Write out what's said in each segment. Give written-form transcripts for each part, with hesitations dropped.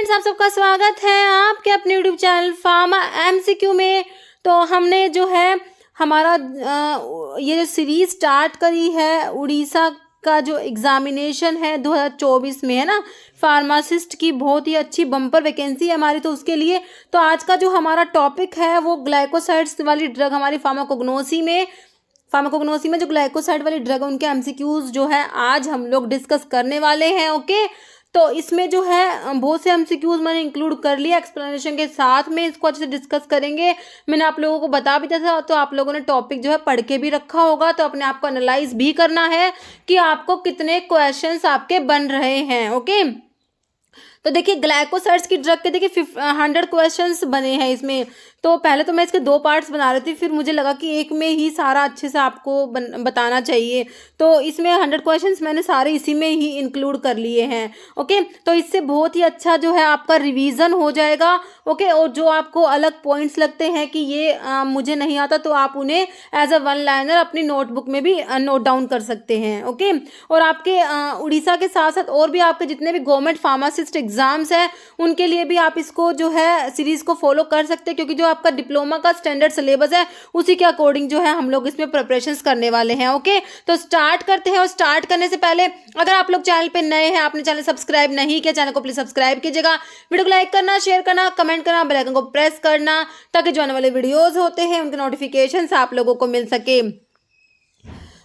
Friends, आप सबका स्वागत है आपके अपने यूट्यूब चैनल फार्मा एमसीक्यू में। तो हमने जो है हमारा ये जो सीरीज स्टार्ट करी है उड़ीसा का जो एग्जामिनेशन है 2024 में, है ना, फार्मासिस्ट की बहुत ही अच्छी बम्पर वैकेंसी है हमारी। तो उसके लिए तो आज का जो हमारा टॉपिक है वो ग्लाइकोसाइड्स वाली ड्रग हमारी फार्माकोग्नोसी में जो ग्लाइकोसाइड वाली ड्रग उनके एमसीक्यूज जो है आज हम लोग डिस्कस करने वाले हैं। ओके, तो इसमें जो है बहुत से एमसीक्यूज मैंने इंक्लूड कर लिया एक्सप्लेनेशन के साथ में, इसको अच्छे से डिस्कस करेंगे। मैंने आप लोगों को बता भी दिया था, तो आप लोगों ने टॉपिक जो है पढ़ के भी रखा होगा, तो अपने आप को एनालाइज भी करना है कि आपको कितने क्वेश्चंस आपके बन रहे हैं। ओके, तो देखिए ग्लाइकोसाइड्स की ड्रग के देखिए 100 क्वेश्चंस बने हैं इसमें। तो पहले तो मैं इसके 2 पार्ट्स बना रही थी, फिर मुझे लगा कि एक में ही सारा अच्छे से आपको बताना चाहिए, तो इसमें 100 क्वेश्चंस मैंने सारे इसी में ही इंक्लूड कर लिए हैं। ओके, तो इससे बहुत ही अच्छा जो है आपका रिवीजन हो जाएगा। ओके, और जो आपको अलग पॉइंट्स लगते हैं कि ये मुझे नहीं आता, तो आप उन्हें एज अ वन लाइनर अपनी नोटबुक में भी नोट डाउन कर सकते हैं। ओके, और आपके उड़ीसा के साथ साथ और भी आपके जितने भी गवर्नमेंट फार्मासिस्ट एग्जाम्स हैं उनके लिए भी आप इसको जो है सीरीज को फॉलो कर सकते हैं, क्योंकि जो आपका डिप्लोमा का स्टैंडर्ड सिलेबस है उसी के अकॉर्डिंग जो है हम लोग इसमें प्रिपरेशंस करने वाले हैं। ओके, तो स्टार्ट करते हैं। और स्टार्ट करने से पहले अगर आप लोग चैनल पे नए हैं, आपने चैनल सब्सक्राइब नहीं किया, चैनल को प्लीज सब्सक्राइब कीजिएगा, वीडियो को लाइक करना, शेयर करना, कमेंट करना, बेल आइकन को प्रेस करना, ताकि जो आने वाले वीडियोज होते हैं उनके नोटिफिकेशन आप लोगों को मिल सके।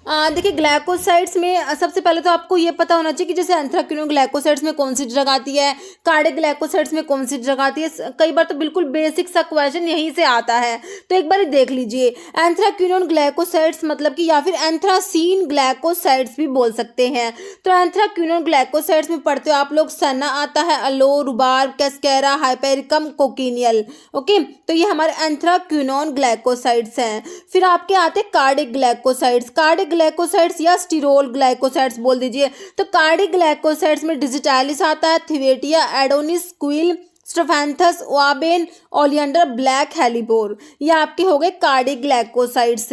देखिए ग्लाइकोसाइड्स में सबसे पहले तो आपको ये पता होना चाहिए कि जैसे एंथ्राक्विनोन ग्लाइकोसाइड्स में कौन सी ड्रग आती है, कार्डिक ग्लाइकोसाइड्स में कौन सी ड्रग आती है। कई बार तो बिल्कुल बेसिक सा क्वेश्चन यहीं से आता है, तो एक बार देख लीजिए। एंथ्राक्विनोन ग्लाइकोसाइड्स मतलब कि या फिर एंथ्रासीन ग्लाइकोसाइड्स भी बोल सकते हैं। तो एंथ्राक्विनोन ग्लाइकोसाइड्स में पढ़ते हो आप लोग, सना आता है, अलो, रुबार, कैस्केरा, हाइपेरिकम, कोकिनियल। ओके, तो ये हमारे एंथ्राक्विनोन ग्लाइकोसाइड्स हैं। फिर आपके आते हैं कार्डिक ग्लाइकोसाइड्स। कार्डिक ग्लाइकोसाइड्स या स्टिरोल ग्लाइकोसाइड्स बोल दीजिए। तो कार्डिक ग्लाइकोसाइड्स में डिजिटालिस आता है, थिवेटिया, एडोनिस, क्विल, स्ट्रोफैंथस, ओआबेन, ओलियंडर, ब्लैक हेलिबोर, ये आपके हो गए कार्डिक ग्लाइकोसाइड्स।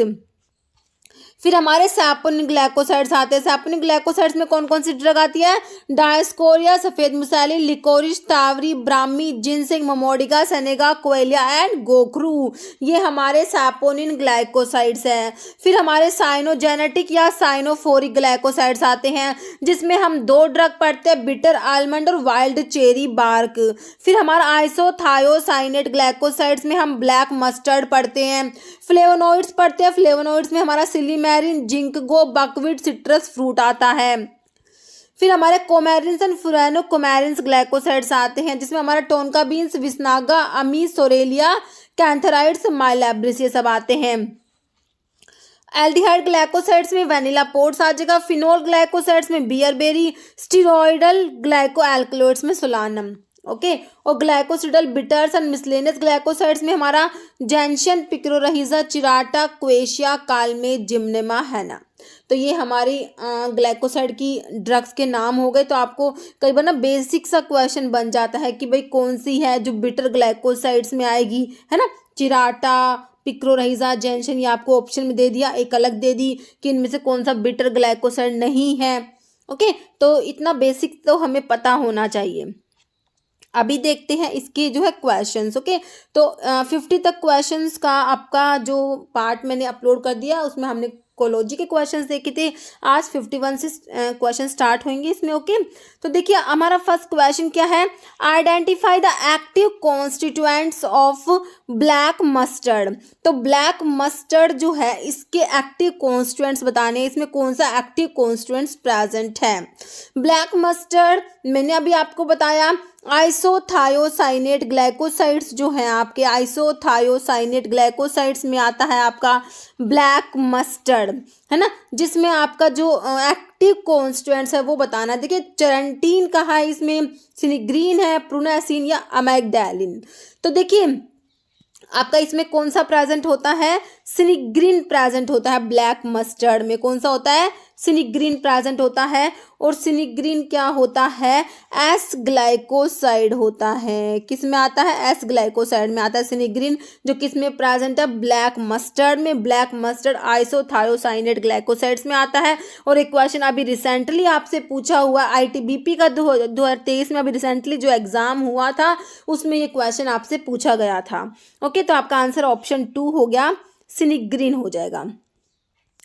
फिर हमारे सैपोनिक ग्लाइकोसाइड्स आते हैं। सैपोनिक ग्लाइकोसाइड्स में कौन कौन सी ड्रग आती है? डायस्कोरिया, सफेद मिसाइली, लिकोरिस, तावरी, ब्राह्मी, जिनसिंग, मोमोडिका, सेनेगा, कोएलिया एंड गोखरू, ये हमारे सैपोनिन ग्लाइकोसाइड्स हैं। फिर हमारे साइनोजेनेटिक या साइनोफोरिक ग्लाइकोसाइड्स आते हैं, जिसमें हम 2 ड्रग पढ़ते हैं, बिटर आलमंड और वाइल्ड चेरी बार्क। फिर हमारा आइसोथायोसाइनेट ग्लाइकोसाइड्स में हम ब्लैक मस्टर्ड पढ़ते हैं। फ्लेवोनोइड्स पढ़ते हैं, फ्लेवोनोइड्स में हमारा सिलीमेरिन, जिंकगो, बकवीट, सिट्रस फ्रूट आता है। फिर हमारे कोमेरिन्स एंड फुरानो कोमेरिन्स ग्लाइकोसाइड्स आते हैं, जिसमें हमारा टोनका बीन्स, विस्नागा, अमी, सोरेलिया, कैंथराइड्स, माइलैब्रिस, ये सब आते हैं। एल्डिहाइड ग्लाइकोसाइड्स में वैनिला पोर्ट्स आ जाएगा। फिनोल ग्लाइकोसाइड्स में बियरबेरी, स्टीरॉयडल ग्लाइको एल्कलॉइड्स में सोलानम। ओके, और ग्लाइकोसिडल बिटर्स एंड मिसलेनियस ग्लाइकोसाइड्स में हमारा जेंशन, पिक्रोरहिजा, चिराटा, क्वेशिया, कालमे, जिम्नेमा, हैना। तो ये हमारी ग्लाइकोसाइड की ड्रग्स के नाम हो गए। तो आपको कई बार ना बेसिक सा क्वेश्चन बन जाता है कि भाई कौन सी है जो बिटर ग्लाइकोसाइड्स में आएगी, है ना। चिराटा, पिक्रोरहिजा, जेंशन, ये आपको ऑप्शन में दे दिया, एक अलग दे दी कि इनमें से कौन सा बिटर ग्लाइकोसाइड नहीं है। ओके, तो इतना बेसिक तो हमें पता होना चाहिए। अभी देखते हैं इसके जो है क्वेश्चंस। ओके, तो 50 तक क्वेश्चंस का आपका जो पार्ट मैंने अपलोड कर दिया, उसमें हमने कोलॉजी के क्वेश्चंस देखे थे। आज 51 से क्वेश्चन स्टार्ट होंगे इसमें। ओके, तो देखिए हमारा फर्स्ट क्वेश्चन क्या है? Identify the active constituents of black mustard. तो ब्लैक मस्टर्ड जो है इसके एक्टिव कॉन्स्टिट्यूएंट्स बताने, इसमें कौन सा एक्टिव कॉन्स्टिट्यूएंट्स प्रेजेंट है। ब्लैक मस्टर्ड मैंने अभी आपको बताया, आइसोथायोसाइनेट ग्लाइकोसाइड्स जो हैं आपके, आइसोथायोसाइनेट ग्लाइकोसाइड्स में आता है आपका ब्लैक मस्टर्ड, है ना, जिसमें आपका जो एक्टिव कॉन्स्टिट्यूएंट्स है वो बताना। देखिए चेरेंटीन कहाँ है इसमें, सिनिग्रीन है, प्रूनेसिन या अमेग्डैलिन। तो देखिए आपका इसमें कौन सा प्रेजेंट होता है? सिनिग्रीन प्रेजेंट होता है ब्लैक मस्टर्ड में। कौन सा होता है? सिनिग्रीन प्रेजेंट होता है, और सिनिग्रीन क्या होता है, एस ग्लाइकोसाइड होता है। किस में आता है, एस ग्लाइकोसाइड में आता है सिनिग्रीन, जो किस में प्रेजेंट है, ब्लैक मस्टर्ड में। ब्लैक मस्टर्ड आइसोथायोसाइनेट ग्लाइकोसाइड्स में आता है। और एक क्वेश्चन अभी रिसेंटली आपसे पूछा हुआ ITBP का 2023 में अभी रिसेंटली जो एग्जाम हुआ था उसमें ये क्वेश्चन आपसे पूछा गया था। ओके, तो आपका आंसर ऑप्शन 2 हो गया, सिनिग्रीन हो जाएगा।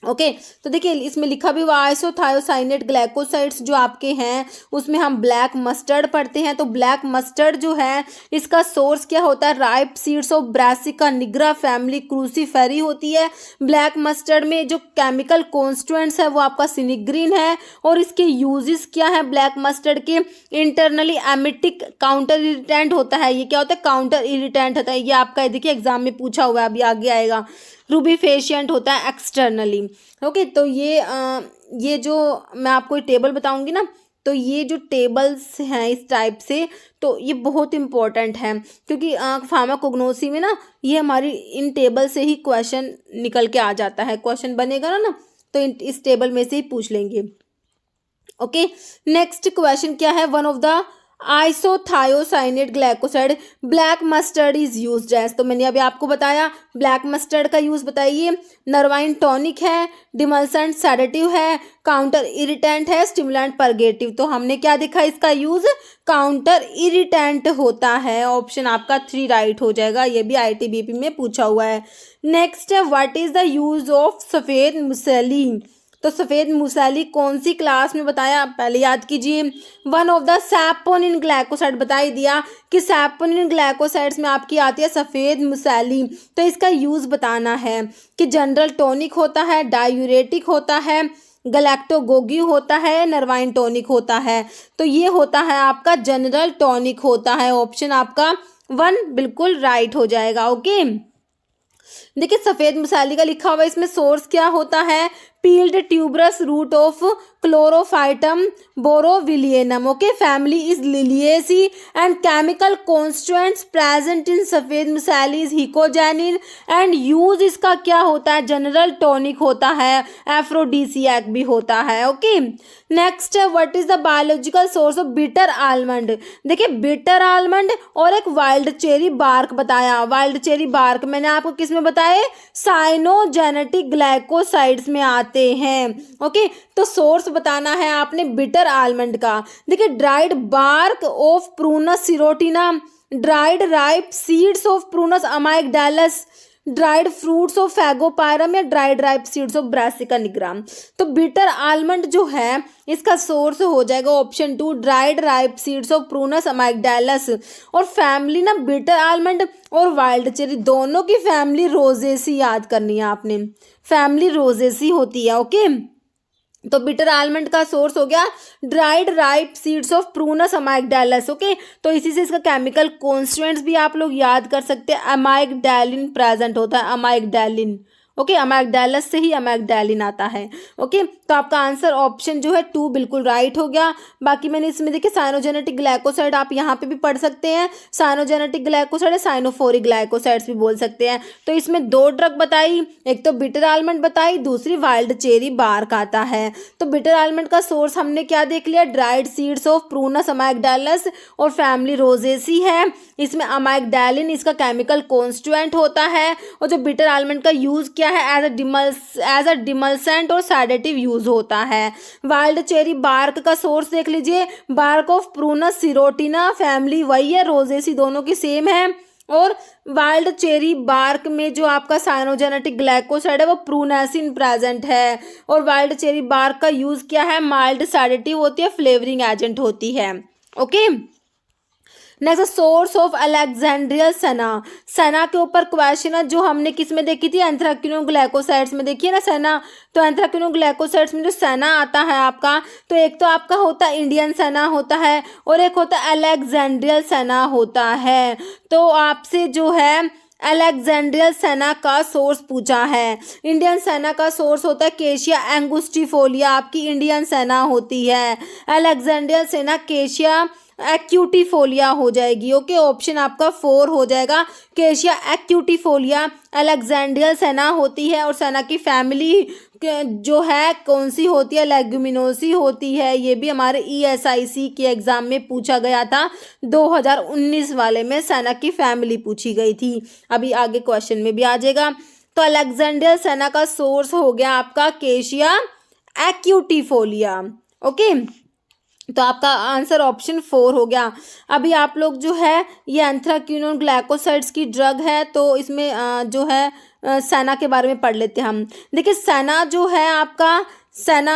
ओके, तो देखिए इसमें लिखा भी हुआ आइसोथायोसाइनेट ग्लाइकोसाइड्स जो आपके हैं उसमें हम ब्लैक मस्टर्ड पढ़ते हैं। तो ब्लैक मस्टर्ड जो है इसका सोर्स क्या होता है, ripe seeds of brassica nigra family cruciferae होती है। ब्लैक मस्टर्ड में जो केमिकल कॉन्स्टिट्यूएंट्स है वो आपका सिनिग्रीन है, और इसके यूजेस क्या है ब्लैक मस्टर्ड के, इंटरनली एमिटिक काउंटर इरिटेंट होता है। ये क्या होता है, काउंटर इरिटेंट होता है। ये आपका देखिए एग्जाम में पूछा हुआ है, अभी आगे आएगा। रूबिफेशिएंट होता है एक्सटर्नली। ओके, तो ये जो मैं आपको टेबल बताऊंगी ना, तो ये जो टेबल्स हैं इस टाइप से, तो ये बहुत इंपॉर्टेंट है, क्योंकि फार्माकोग्नोसी में ना ये हमारी इन टेबल से ही क्वेश्चन निकल के आ जाता है। क्वेश्चन बनेगा ना तो इस टेबल में से ही पूछ लेंगे। ओके, नेक्स्ट क्वेश्चन क्या है, one of the isothiocyanate glycoside black mustard is used as. तो मैंने अभी आपको बताया ब्लैक मस्टर्ड का यूज बताइए। नर्वाइन टॉनिक है, डिमल्सेंट सेडेटिव है, काउंटर इरिटेंट है, स्टिमुलेंट परगेटिव। तो हमने क्या देखा, इसका यूज काउंटर इरिटेंट होता है। ऑप्शन आपका 3 राइट हो जाएगा, ये भी ITBP में पूछा हुआ है। नेक्स्ट है, what is the use of सफेद मुसेलिन। तो सफ़ेद मूसली कौन सी क्लास में बताया, पहले याद कीजिए। One of the saponin glycoside बता ही दिया कि सैपोनिन ग्लाइकोसाइड्स में आपकी आती है सफ़ेद मूसली। तो इसका यूज़ बताना है कि जनरल टॉनिक होता है, डायूरेटिक होता है, गैलेक्टोगोगी होता है, नर्वाइन टॉनिक होता है। तो ये होता है आपका जनरल टॉनिक होता है। ऑप्शन आपका 1 बिल्कुल राइट हो जाएगा। ओके, देखिए सफ़ेद मूसली का लिखा हुआ है, इसमें सोर्स क्या होता है, peeled tuberous root of chlorophytum borivilianum. Okay, family is liliaceae and chemical constituents present in safed musli is hecogenin and use इसका क्या होता है, जनरल टॉनिक होता है, एफ्रोडीसियक भी होता है। Okay, next what is the biological source of bitter almond. देखिए बिटर आलमंड और एक वाइल्ड चेरी बार्क बताया। वाइल्ड चेरी बार्क मैंने आपको किस में बताए, साइनोजेनेटिक ग्लाइकोसाइड्स में आते हैं। ओके, तो सोर्स बताना है आपने बिटर आलमंड का। देखिए dried bark of prunus serotina, dried ripe seeds of prunus amygdalus, dried fruits of fagopyrum या dried ripe seeds of brassica nigram. तो बिटर आलमंड जो है इसका सोर्स हो जाएगा option 2 dried ripe seeds of prunus amygdalus. और family ना bitter almond और वाइल्ड चेरी दोनों की फैमिली रोजेसी याद करनी है आपने, फैमिली रोजेसी होती है। ओके, तो बिटर आलमंड का सोर्स हो गया dried ripe seeds of prunus amygdalus. Okay, तो इसी से इसका केमिकल कॉन्स्टिट्यूएंट्स भी आप लोग याद कर सकते हैं, अमाइगडालिन प्रेजेंट होता है, अमाइगडालिन। ओके, अमाइगडालस से ही अमाइगडालिन आता है। ओके, तो आपका आंसर ऑप्शन जो है 2 बिल्कुल राइट हो गया। बाकी मैंने इसमें देखिए साइनोजेनेटिक ग्लाइकोसाइड आप यहाँ पे भी पढ़ सकते हैं, साइनोजेनेटिक ग्लाइकोसाइड है, साइनोफोरिक ग्लाइकोसाइड्स भी बोल सकते हैं। तो इसमें 2 ड्रग बताई, एक तो बिटर आलमंड बताई, दूसरी वाइल्ड चेरी बार्क आता है। तो बिटर आलमंड का सोर्स हमने क्या देख लिया, dried seeds of prunus amygdalus और फैमिली रोजेसी है। इसमें अमाइगडालिन इसका केमिकल कॉन्स्टिट्यूएंट होता है। और जो बिटर आलमंड का यूज क्या है, एज अ डिमल्सेंट और सैडेटिव यूज होता है। वाइल्ड चेरी बार्क का सोर्स देख लीजिए, बार्क ऑफ प्रूनस सिरोटिना, फैमिली वही है, रोजेसी दोनों की सेम है। और वाइल्ड चेरी बार्क में जो आपका साइनोजेनेटिक ग्लाइकोसाइड है वो प्रूनेसिन प्रेजेंट है। और वाइल्ड चेरी बार्क का यूज क्या है, माइल्ड सैडेटिव होती है, फ्लेवरिंग एजेंट होती है। ओके, नेक्स्ट सोर्स ऑफ अलेक्जेंड्रियल सना। सना के ऊपर क्वेश्चन है जो हमने किस में देखी थी, एंथ्राक्विनोग्लाइकोसाइड्स में देखिए ना सना। तो एंथ्राक्विनोग्लाइकोसाइड्स में जो सना आता है आपका, तो एक तो आपका होता है इंडियन सना होता है और एक होता है अलेक्जेंड्रियल सना होता है। तो आपसे जो है अलेक्जेंड्रियल सेना का सोर्स पूछा है। इंडियन सेना का सोर्स होता है केशिया एंगुस्टिफोलिया, आपकी इंडियन सेना होती है। अलेक्जेंड्रियल सेना केशिया एक्यूटिफोलिया हो जाएगी। ओके, ऑप्शन आपका 4 हो जाएगा, केशिया एक्यूटिफोलिया। अलेक्जेंड्रियल सेना होती है और सेना की फैमिली जो है कौन सी होती है, लेग्यूमिनोसी होती है। ये भी हमारे ESIC के एग्जाम में पूछा गया था, 2019 वाले में सेना की फैमिली पूछी गई थी। अभी आगे क्वेश्चन में भी आ जाएगा। तो अलेक्जेंड्रियल सेना का सोर्स हो गया आपका केशिया एक्यूटिफोलिया। ओके, तो आपका आंसर ऑप्शन 4 हो गया। अभी आप लोग जो है ये एंथ्राक्विनोन ग्लाइकोसाइड्स की ड्रग है, तो इसमें जो है सेना के बारे में पढ़ लेते हैं हम। देखिए सेना जो है आपका सेना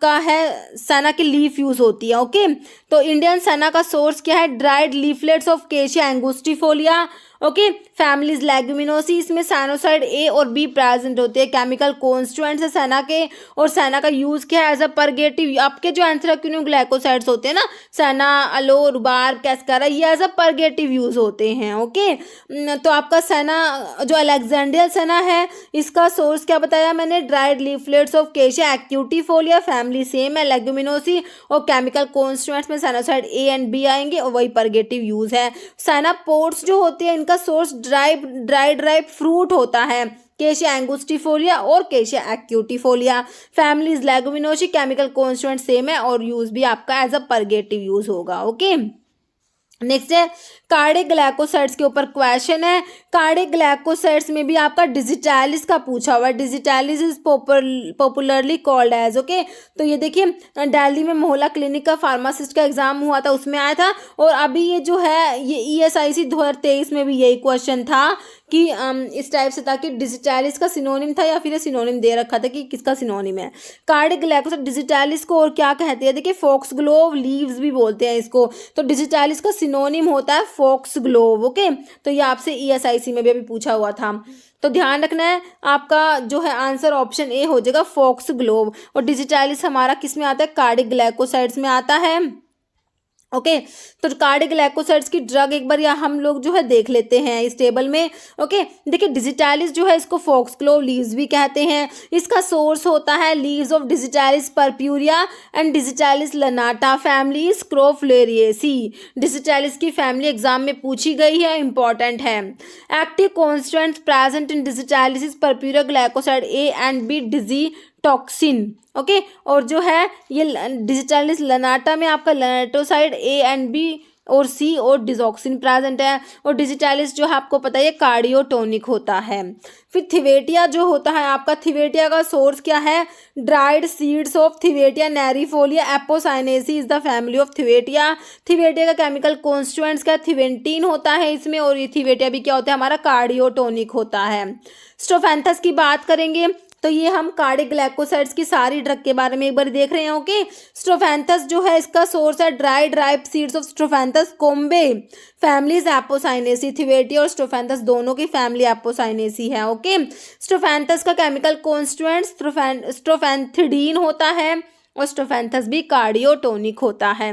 का है, सेना की लीफ यूज होती है। ओके, तो इंडियन सेना का सोर्स क्या है, dried leaflets of cassia angustifolia. Okay, families leguminosae, इसमें साइनोसाइड A और B प्रेजेंट होते हैं। केमिकल कॉन्स्टिट्यूएंट्स है सेना के, और सेना का यूज क्या है, एज अ परगेटिव। आपके जो एंथ्राक्विनोन ग्लाइकोसाइड्स होते हैं ना, सेना, अलो, रुबार, कैस्कारा, ये एज अ परगेटिव यूज होते हैं। ओके, तो आपका सेना जो अलेक्जेंड्रियल सेना है, इसका सोर्स क्या बताया मैंने, dried leaflets of cassia acutifolia, family same है लेग्यूमिनोसी, और केमिकल कॉन्स्टिट्यूएंट्स में साइनोसाइड A एंड B आएंगे, और वही परगेटिव यूज है। सेना पोर्ट्स जो होती है, इनका सोर्स ड्राइड फ्रूट होता है, केशिया एंगुस्टिफोलिया और cassia acutifolia. Families leguminosae, chemical constituent same है, और यूज भी आपका एज अ परगेटिव यूज होगा। ओके, नेक्स्ट है कार्डिक ग्लाइकोसाइड्स के ऊपर क्वेश्चन है। कार्डिक ग्लाइकोसाइड्स में भी आपका डिजिटालिस का पूछा हुआ है। Digitalis is popularly called as. Okay, तो ये देखिए दिल्ली में मोहल्ला क्लिनिक का फार्मासिस्ट का एग्जाम हुआ था, उसमें आया था। और अभी ये जो है ये ESIC 2023 में भी यही क्वेश्चन था कि इस टाइप से था कि डिजिटालिस का सिनोनिम था, या फिर सिनोनिम दे रखा था कि किसका सिनोनिम है। कार्डिक ग्लाइकोसाइड डिजिटालिस को और क्या कहते हैं, देखिए फॉक्सग्लोव लीव्स भी बोलते हैं इसको। तो डिजिटालिस का सिनोनिम होता है फॉक्सग्लोव। ओके, तो ये आपसे ESIC में भी अभी पूछा हुआ था, तो ध्यान रखना है। आपका जो है आंसर ऑप्शन A हो जाएगा, फॉक्सग्लोव। और डिजिटालिस हमारा किस में आता है, कार्डिक ग्लाइकोसाइड्स में आता है। ओके, तो कार्डिक ग्लाइकोसाइड्स की ड्रग एक बार या हम लोग जो है देख लेते हैं इस टेबल में। ओके, देखिए डिजिटालिस जो है इसको फॉक्सग्लोव लीव्स भी कहते हैं। इसका सोर्स होता है leaves of digitalis purpurea and digitalis lanata, family scrophulariaceae. Digitalis की फैमिली एग्जाम में पूछी गई है, इंपॉर्टेंट है। Active constituents present in digitalis purpurea glycoside A and B digitoxin. Okay, और जो है ये डिजिटालिस लनाटा में आपका लनाटोसाइड A एंड B और C और डिजॉक्सिन प्रेजेंट है। और डिजिटालिस जो है आपको पता है कार्डियोटोनिक होता है। फिर थिवेटिया जो होता है आपका, थिवेटिया का सोर्स क्या है, dried seeds of thevetia neriifolia apocynaceae is the family of thevetia. Thevetia का केमिकल कॉन्स्टिट्यूएंट्स क्या, थिवेंटीन होता है इसमें, और ये थिवेटिया भी क्या होता है हमारा, कार्डियोटोनिक होता है। स्ट्रोफेंथस की बात करेंगे तो ये हम कार्डिक ग्लाइकोसाइड्स की सारी ड्रग के बारे में एक बार देख रहे हैं। ओके, स्ट्रोफेंथस जो है इसका सोर्स है dried ripe seeds of strophanthus kombe, families apocynaceae. Thevetia और स्ट्रोफेंथस दोनों की फैमिली एपोसाइनेसी है। ओके, स्ट्रोफेंथस का केमिकल कॉन्स्टिट्यूएंट स्ट्रोफेंथिडीन होता है, और स्ट्रोफेंथस भी कार्डियोटोनिक होता है।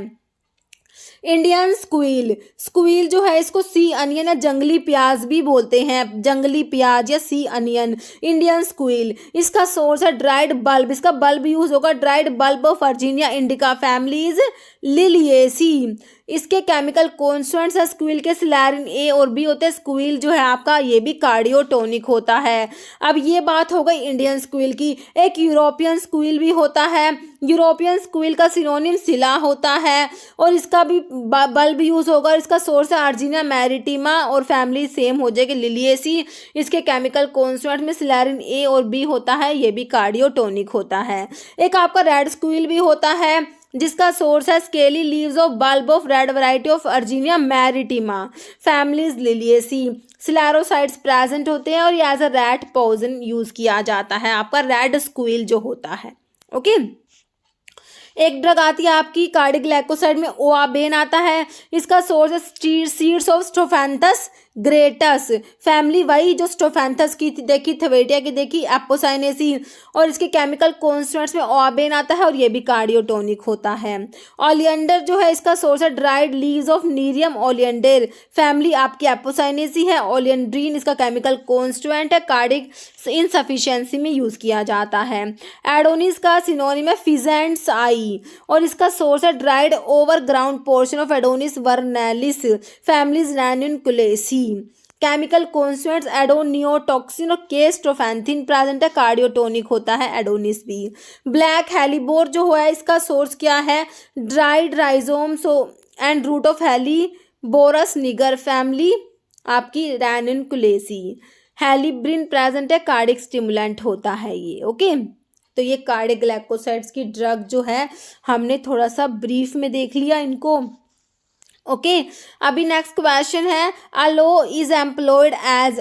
इंडियन स्क्वील, स्क्वील जो है इसको सी अनियन या जंगली प्याज भी बोलते हैं, जंगली प्याज या सी अनियन। इंडियन स्क्वील, इसका सोर्स है ड्राइड बल्ब, इसका बल्ब यूज होगा dried bulb of Virginia indica, families Liliaceae. इसके केमिकल कॉन्स्टिट्यूएंट्स है स्क्वील के सिलेरिन A और B होते हैं। स्क्वील जो है आपका ये भी कार्डियोटोनिक होता है। अब ये बात हो गई इंडियन स्क्वील की। एक यूरोपियन स्क्वील भी होता है। यूरोपियन स्क्वील का सिनोनिम सिला होता है, और इसका भी बल्ब यूज होगा। इसका सोर्स है अर्जिना मैरिटिमा, और फैमिली सेम हो जाएगी लिलिएसी। इसके केमिकल कॉन्स्टिट्यूएंट में सिलेरिन A और B होता है, ये भी कार्डियोटोनिक होता है। एक आपका रेड स्क्वील भी होता है, जिसका सोर्स है scaly leaves of bulb of red variety of urginea maritima, families liliaceae. Scillarosides present होते हैं, और ये as a rat poison use किया जाता है आपका रेड स्क्वील जो होता है। ओके, एक ड्रग आती है आपकी कार्डिक ग्लाइकोसाइड में, ओआबेन आता है। इसका सोर्स है सीड्स ऑफ स्ट्रोफेंथस ग्रेटस, फैमिली वही जो स्ट्रोफेंथस की देखी, थिवेटिया की देखी, एपोसाइनेसी। और इसके केमिकल कॉन्स्टिट्यूएंट्स में ओआबेन आता है, और ये भी कार्डियोटोनिक होता है। ओलियंडर जो है इसका सोर्स है dried leaves of nerium oleander, family आपकी एपोसाइनेसी है। ओलियंड्रीन इसका केमिकल कॉन्स्टिट्यूएंट है, कार्डिक इनसफिशिएंसी में यूज किया जाता है। एडोनिस का सिनोनिम है फिजेंट्स आई, आई, और इसका सोर्स है dried over ground portion of adonis vernalis families ranunculaceae. Chemical constituents adonitoxin और केस्टोफैंथिन प्रेजेंट है, कार्डियोटोनिक होता है एडोनिस भी। ब्लैक हेलीबोर जो है इसका सोर्स क्या है, dried rhizomes and root of Helleborus niger family आपकी रैन्यूनकुलेसी। हेलिब्रिन प्रेजेंट है, कार्डिक स्टिमुलेंट होता है ये। ओके, तो ये कार्डिक ग्लाइकोसाइड्स की ड्रग जो है हमने थोड़ा सा ब्रीफ में देख लिया इनको। ओके, अभी नेक्स्ट क्वेश्चन है, अलो इज एम्प्लॉयड एज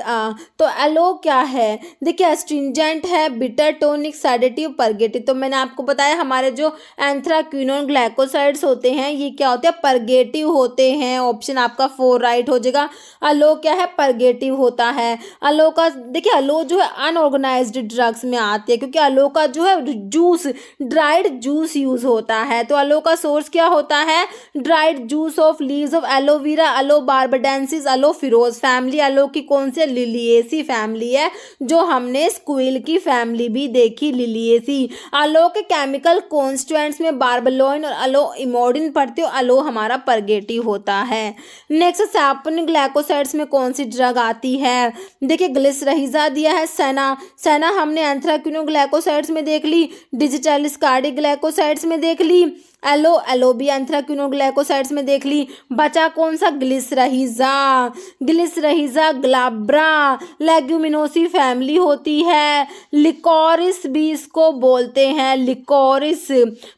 तो अलो क्या है, देखिए एस्ट्रिंजेंट है, बिटर, टोनिक, सेडेटिव, परगेटिव। तो मैंने आपको बताया हमारे जो एंथ्राक्विनोन ग्लाइकोसाइड्स होते हैं ये क्या होते हैं, परगेटिव होते हैं। ऑप्शन आपका 4 राइट हो जाएगा। अलो क्या है, परगेटिव होता है। अलो का देखिए, अलो जो है अनऑर्गेनाइज्ड ड्रग्स में आती है क्योंकि अलो का जो है जूस, ड्राइड जूस यूज होता है। तो अलो का सोर्स क्या होता है, dried juice of leaves of aloe vera, aloe barbadensis, aloe ferox family. Aloe की कौन सी, लिलिएसी फैमिली है, जो हमने स्क्विल की फैमिली भी देखी, लिलिएसी। अलो के केमिकल कॉन्स्टिट्यूएंट्स में बार्बलोइन और अलो इमोडिन पढ़ते हो, अलो हमारा परगेटिव होता है। नेक्स्ट, सैपोनिक ग्लाइकोसाइड्स में कौन सी ड्रग आती है, देखिए ग्लिसरहिजा दिया है, सेना, सेना हमने एंथ्राक्विनोन ग्लाइकोसाइड्स में देख ली, डिजिटलिस कार्डिक ग्लाइकोसाइड्स में देख ली, एलो, एलो भी एंथ्राक्विनोन ग्लाइकोसाइड्स में देख ली। बचा कौन सा, ग्लिसरहिजा, ग्लिसरहिजा ग्लाब्रा लेग्यूमिनोसी फैमिली होती है। लिकोरिस भी इसको बोलते हैं, लिकोरिस।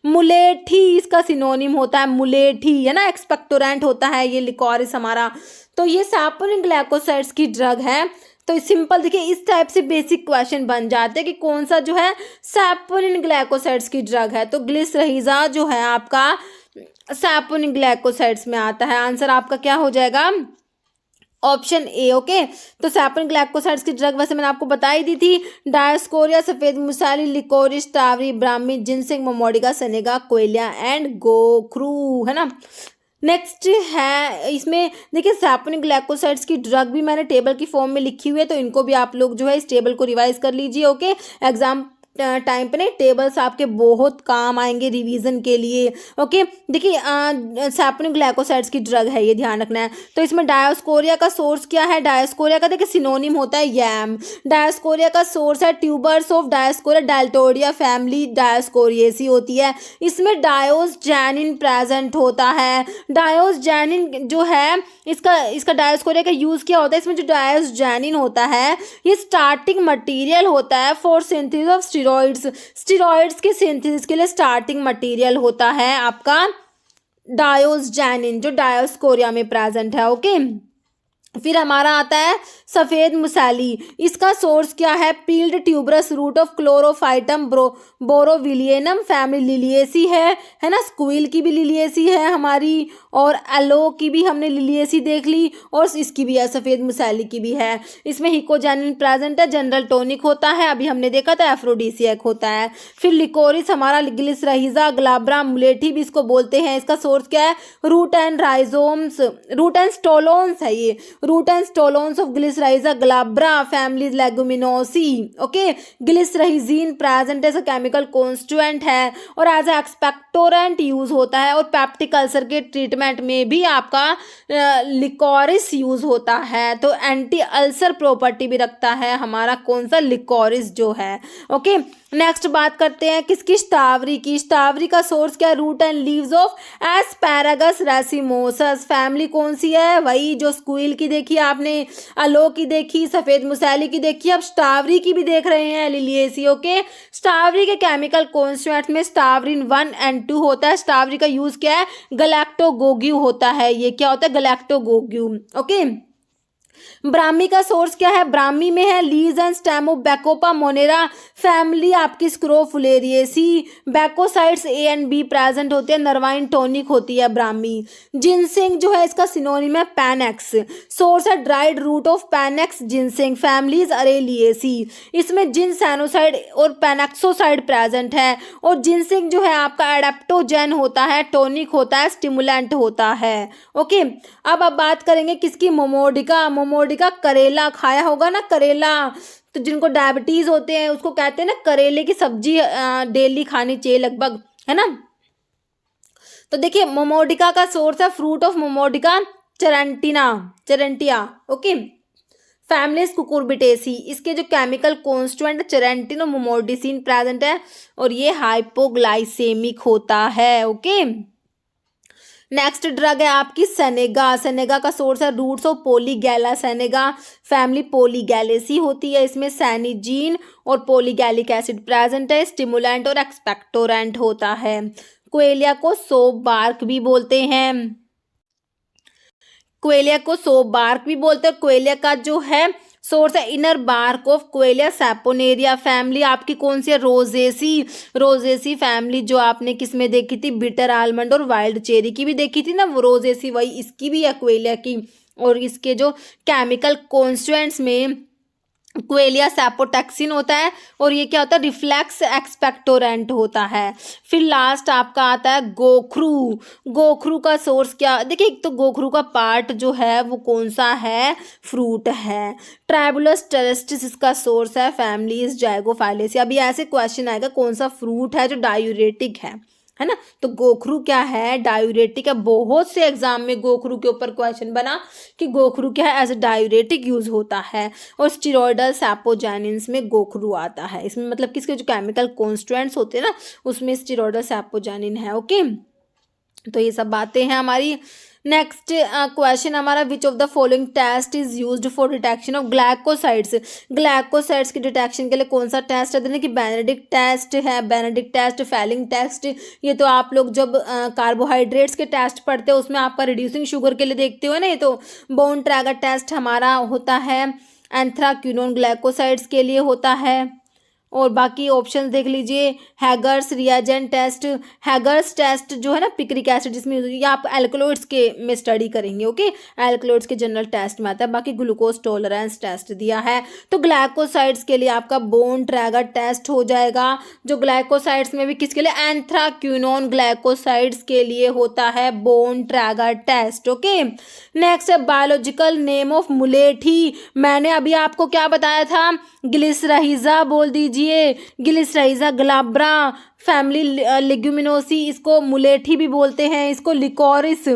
मुलेठी इसका सिनोनिम होता है, मुलेठी है ना, एक्सपेक्टोरेंट होता है ये लिकोरिस हमारा। तो ये सैपोनिक ग्लाइकोसाइड्स की ड्रग है। तो सिंपल देखिए, इस टाइप से बेसिक क्वेश्चन बन जाते हैं कि कौन सा जो है सैपोनिक ग्लाइकोसाइड्स की ड्रग है। तो ग्लिसरहिजा जो है आपका सैपोनिक ग्लाइकोसाइड्स में आता है। आंसर आपका क्या हो जाएगा, ऑप्शन ए। ओके, तो सैपोनिक ग्लाइकोसाइड्स की ड्रग वैसे मैंने आपको बता ही दी थी, डायोस्कोरिया, सफेद मुसाली, लिकोरिस, टावरी, brahmi, ginseng, momordica, senega, quillaia and गोखरू, है ना। नेक्स्ट है, इसमें देखिए सैपोनिक ग्लाइकोसाइड्स की ड्रग भी मैंने टेबल की फॉर्म में लिखी हुई है, तो इनको भी आप लोग जो है इस टेबल को रिवाइज कर लीजिए। ओके, एग्जाम टाइम पे नहीं, टेबल्स आपके बहुत काम आएंगे रिवीजन के लिए। ओके, देखिए सैपोनिक ग्लाइकोसाइड्स की ड्रग है, ये ध्यान रखना है। तो इसमें डायोस्कोरिया का सोर्स क्या है, डायोस्कोरिया का देखिए सिनोनिम होता है यैम। डायोस्कोरिया का सोर्स है ट्यूबर्स ऑफ डायोस्कोरिया, डाल्टोडिया फैमिली डायोस्कोरिएसी होती है। इसमें डायोसजैनिन प्रेजेंट होता है। डायोसजैनिन जो है इसका डायोस्कोरिया का यूज क्या होता है, इसमें जो डायोसजैनिन होता है ये स्टार्टिंग मटेरियल होता है for synthesis of steroids. Steroids के सिंथेसिस के लिए स्टार्टिंग मटेरियल होता है आपका डायोसजैनिन, जो डायोस्कोरिया में प्रेजेंट है। ओके, फिर हमारा आता है सफ़ेद मुसाली। इसका सोर्स क्या है, peeled tuberous root of chlorophytum borivilianum family, liliaceae है ना। स्क्विल की भी लिलिएसी है हमारी, और एलो की भी हमने लिलिएसी देख ली, और इसकी भी है, सफ़ेद मुसाली की भी है। इसमें हिकोजानिन प्रेजेंट है, जनरल टॉनिक होता है, अभी हमने देखा था एफ्रोडीसियक होता है। फिर लिकोरिस हमारा ग्लिसरहिजा, ग्लाब्रा, मुलेठी भी इसको बोलते हैं। इसका सोर्स क्या है, root and rhizomes, root and stolons है ये, root and stolons of glycyrrhiza glabra families leguminosae. Okay, glycyrrhizin present as a chemical constituent है, और एज ए एक्सपेक्टोरेंट यूज होता है, और पेप्टिक अल्सर के ट्रीटमेंट में भी आपका लिकोरिस यूज होता है। तो एंटी अल्सर प्रॉपर्टी भी रखता है हमारा कौन सा, लिकोरिस जो है। ओके, नेक्स्ट बात करते हैं किसकी, स्टावरी की। स्टावरी का सोर्स क्या है, root and leaves of asparagus racemosus family कौन सी है, वही जो स्क्विल की देखी आपने, अलो की देखी, सफ़ेद मुसाली की देखी, अब स्टावरी की भी देख रहे हैं, लिलिएसी। ओके, स्टावरी के केमिकल कॉन्स्टिट्यूएंट में स्टावरिन 1 and 2 होता है। स्टावरी का यूज क्या है, गलैक्टोगोग्यू होता है, ये क्या होता है, गलैक्टोगोग्यू। ओके, ब्राह्मी का सोर्स क्या है, ब्राह्मी में है leaves and stem of bacopa monnieri family आपकी scrophulariaceae. Bacosides A and B present होते हैं, नर्वाइन टॉनिक होती है ब्राह्मी। जिनसिंग जो है इसका सिनोनिम है पैनेक्स, सोर्स है dried root of panax ginseng families araliaceae. इसमें जिनसैनोसाइड और पैनेक्सोसाइड प्रेजेंट है, और जिनसिंग जो है आपका एडेप्टोजेन होता है, टॉनिक होता है, स्टिमुलेंट होता है। ओके, अब बात करेंगे किसकी, मोमोडिका। मोमोडिका करेला खाया होगा ना, करेला, तो जिनको डायबिटीज होते हैं उसको कहते हैं ना करेले की सब्जी डेली खानी चाहिए लगभग, है ना। तो देखिए मोमोडिका का सोर्स है fruit of momordica charantia. Okay, families cucurbitaceae, इसके जो केमिकल कॉन्स्टिट्यूएंट चेरेंटिन और मोमोडिसिन प्रेजेंट है और ये हाइपोग्लाइसेमिक होता है। ओके, नेक्स्ट ड्रग है आपकी सेनेगा। सेनेगा का सोर्स है रूट्स ऑफ पोलीगैला। सेनेगा फैमिली पोलीगैलेसी होती है, इसमें सैनिजीन और पोलीगैलिक एसिड प्रेजेंट है, स्टिमुलेंट और एक्सपेक्टोरेंट होता है। कोएलिया को सोप बार्क भी बोलते हैं, कोएलिया को सोप बार्क भी बोलते हैं। कोएलिया का जो है सोर्स है इनर बार्क ऑफ कोएलिया सैपोनेरिया। फैमिली आपकी कौन सी है? रोजेसी। रोजेसी फैमिली जो आपने किस में देखी थी? बिटर आलमंड और वाइल्ड चेरी की भी देखी थी ना, वो रोजेसी वही इसकी भी है कोएलिया की। और इसके जो केमिकल कॉन्स्टिट्यूएंट्स में कोएलिया सैपोटैक्सिन होता है और ये क्या होता है? रिफ्लेक्स एक्सपेक्टोरेंट होता है। फिर लास्ट आपका आता है गोखरू। गोखरू का सोर्स क्या? देखिए एक तो गोखरू का पार्ट जो है वो कौन सा है? फ्रूट है। ट्राइबुलस टेरेस्टिस इसका सोर्स है, फैमिली इज जाइगोफाइलेसी। अभी ऐसे क्वेश्चन आएगा कौन सा फ्रूट है जो डायूरेटिक है ना, तो गोखरू क्या है? डायूरेटिक है। बहुत से एग्जाम में गोखरू के ऊपर क्वेश्चन बना कि गोखरू क्या है, एज ए डायूरेटिक यूज होता है। और स्टीरॉयडल सैपोजानिन्स में गोखरू आता है, इसमें मतलब किसके जो केमिकल कॉन्स्टिट्यूएंट्स होते हैं ना उसमें स्टीरॉयडल सैपोजानिन है। ओके, तो ये सब बातें हैं हमारी। नेक्स्ट क्वेश्चन हमारा, which of the following test is used for detection of glycosides. Glycosides की डिटेक्शन के लिए कौन सा टेस्ट है? कि बेनेडिक्ट टेस्ट है, बेनेडिक्ट टेस्ट, फेलिंग टेस्ट। ये तो आप लोग जब कार्बोहाइड्रेट्स के टेस्ट पढ़ते हो उसमें आपका रिड्यूसिंग शुगर के लिए देखते हो ना, ये तो बोन ट्रैगर टेस्ट हमारा होता है, एंथ्राक्विनोन ग्लाइकोसाइड्स के लिए होता है। और बाकी ऑप्शन देख लीजिए, हैगर्स रिएजेंट टेस्ट, हैगर्स टेस्ट जो है ना पिक्रिक एसिड जिसमें ये आप एल्कलॉइड्स के में स्टडी करेंगे। ओके, एल्कलॉइड्स के जनरल टेस्ट में आता है। बाकी ग्लूकोज टॉलरेंस टेस्ट दिया है। तो ग्लाइकोसाइड्स के लिए आपका बोन ट्रैगर टेस्ट हो जाएगा, जो ग्लाइकोसाइड्स में भी किसके लिए? एंथ्राक्विनोन ग्लाइकोसाइड्स के लिए होता है Borntrager test. Okay, next है बायोलॉजिकल नेम ऑफ मुलेठी। मैंने अभी आपको क्या बताया था? ग्लिसराइजा बोल दीजिए, ग्लिसराइजा ग्लाब्रा फैमिली लेग्यूमिनोसी, इसको मुलेठी भी बोलते हैं, इसको लिकोरिस,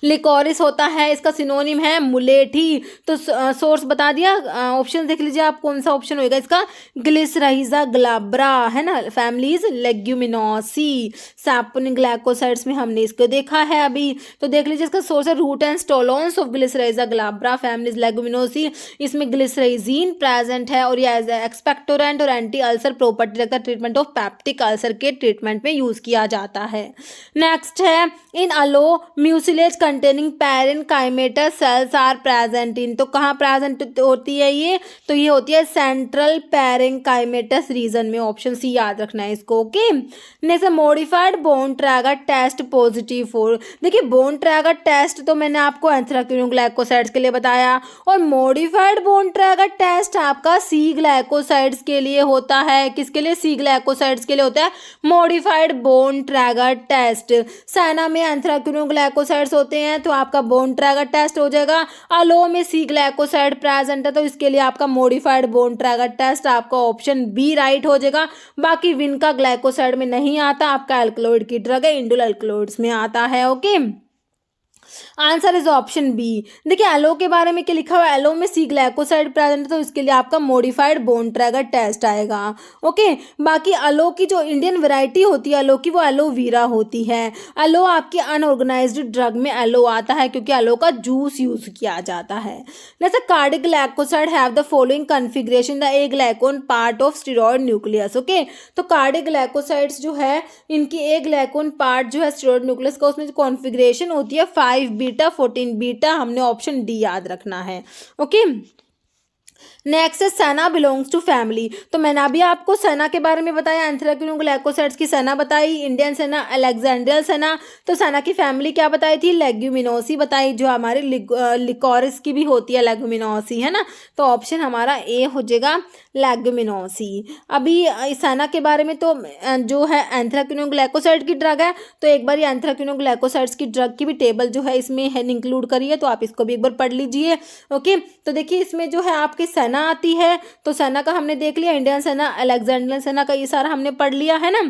लिकोरिस होता है, इसका सिनोनिम है मुलेठी। तो सोर्स बता दिया, ऑप्शन देख लीजिए आप कौन सा ऑप्शन होएगा इसका? ग्लिसराइजा ग्लाब्रा है ना, फैमिलीज लेग्यूमिनोसी। सैपोनिन ग्लाइकोसाइड्स में हमने इसको देखा है अभी, तो देख लीजिए इसका सोर्स है root and stolons of glycyrrhiza glabra families leguminosae. इसमें ग्लिसराइजीन प्रेजेंट है और ये एज एक्सपेक्टोरेंट और एंटी अल्सर प्रॉपर्टी रखता है। ट्रीटमेंट ऑफ पैप्टिक अल्सर के ट्रीटमेंट में यूज किया जाता है। नेक्स्ट है in aloe mucilage containing parenchymatous cells are present in. तो कहाँ प्रेजेंट होती है ये? तो ये होती है सेंट्रल पैरेनकाइमेटस रीजन में। ऑप्शन सी याद रखना है इसको। Okay, next modified Borntrager test positive for. देखिए बोन ट्रैगर टेस्ट तो मैंने आपको एंथ्राक्विनोन ग्लाइकोसाइड्स के लिए बताया, और मॉडिफाइड बोन ट्रैगर टेस्ट आपका सी ग्लाइकोसाइड्स के लिए होता है। किसके लिए? सी ग्लाइकोसाइड्स के लिए होता है मॉडिफाइड बोन ट्रैगर टेस्ट। सैना में एंथ्राक्विनोन ग्लाइकोसाइड्स होते हैं तो आपका बोन ट्रैगर टेस्ट हो जाएगा। अलो में सी ग्लाइकोसाइड प्रेजेंट है तो इसके लिए आपका मॉडिफाइड बोन ट्रैगर टेस्ट, आपका ऑप्शन बी राइट हो जाएगा। बाकी विनका ग्लाइकोसाइड में नहीं आता, आपका एल्कलॉइड की ड्रग है, इंडोल एल्कलॉइड्स में आता है। Okay, answer is option B. देखिए एलो के बारे में क्या लिखा हुआ है? एलो में सी ग्लाइकोसाइड प्रेजेंट है तो इसके लिए आपका मॉडिफाइड बोन ट्रैगर टेस्ट आएगा। ओके, बाकी एलो की जो इंडियन वैरायटी होती है एलो की, वो एलोवीरा होती है। एलो आपकी अनऑर्गेनाइज्ड ड्रग में एलो आता है क्योंकि एलो का जूस यूज किया जाता है। जैसे cardiac glycoside have the following configuration, the A ग्लाइकोन part of steroid nucleus. Okay, तो कार्डिक ग्लाइकोसाइड्स जो है इनकी ए ग्लाइकोन पार्ट जो है स्टेरॉयड न्यूक्लियस का, उसमें जो कॉन्फ़िगरेशन होती है 5 बीटा 14 बीटा, हमने ऑप्शन डी याद रखना है। ओके, नेक्स्ट सेना बिलोंग्स टू फैमिली। तो मैंने अभी आपको सेना के बारे में बताया, एंथ्राक्विनोन ग्लाइकोसाइड्स की सेना बताई, इंडियन सेना, अलेक्जेंड्रियल सेना। तो सेना की फैमिली क्या बताई थी? लेग्यूमिनोसी बताई, जो हमारे लिकोरिस की भी होती है लेग्यूमिनोसी, है ना। तो ऑप्शन हमारा ए हो जाएगा लेग्यूमिनोसी। अभी सेना के बारे में तो जो है एंथ्राक्विनोन ग्लाइकोसाइड की ड्रग है, तो एक बार ये एंथ्राक्विनोन ग्लाइकोसाइड्स की ड्रग की भी टेबल जो है इसमें है इंक्लूड करी है, तो आप इसको भी एक बार पढ़ लीजिए। ओके, तो देखिए इसमें जो है आपकी सेना आती है, तो सेना का हमने देख लिया, इंडियन सेना, अलेक्जेंड्रियन सेना का ये सारा हमने पढ़ लिया है ना।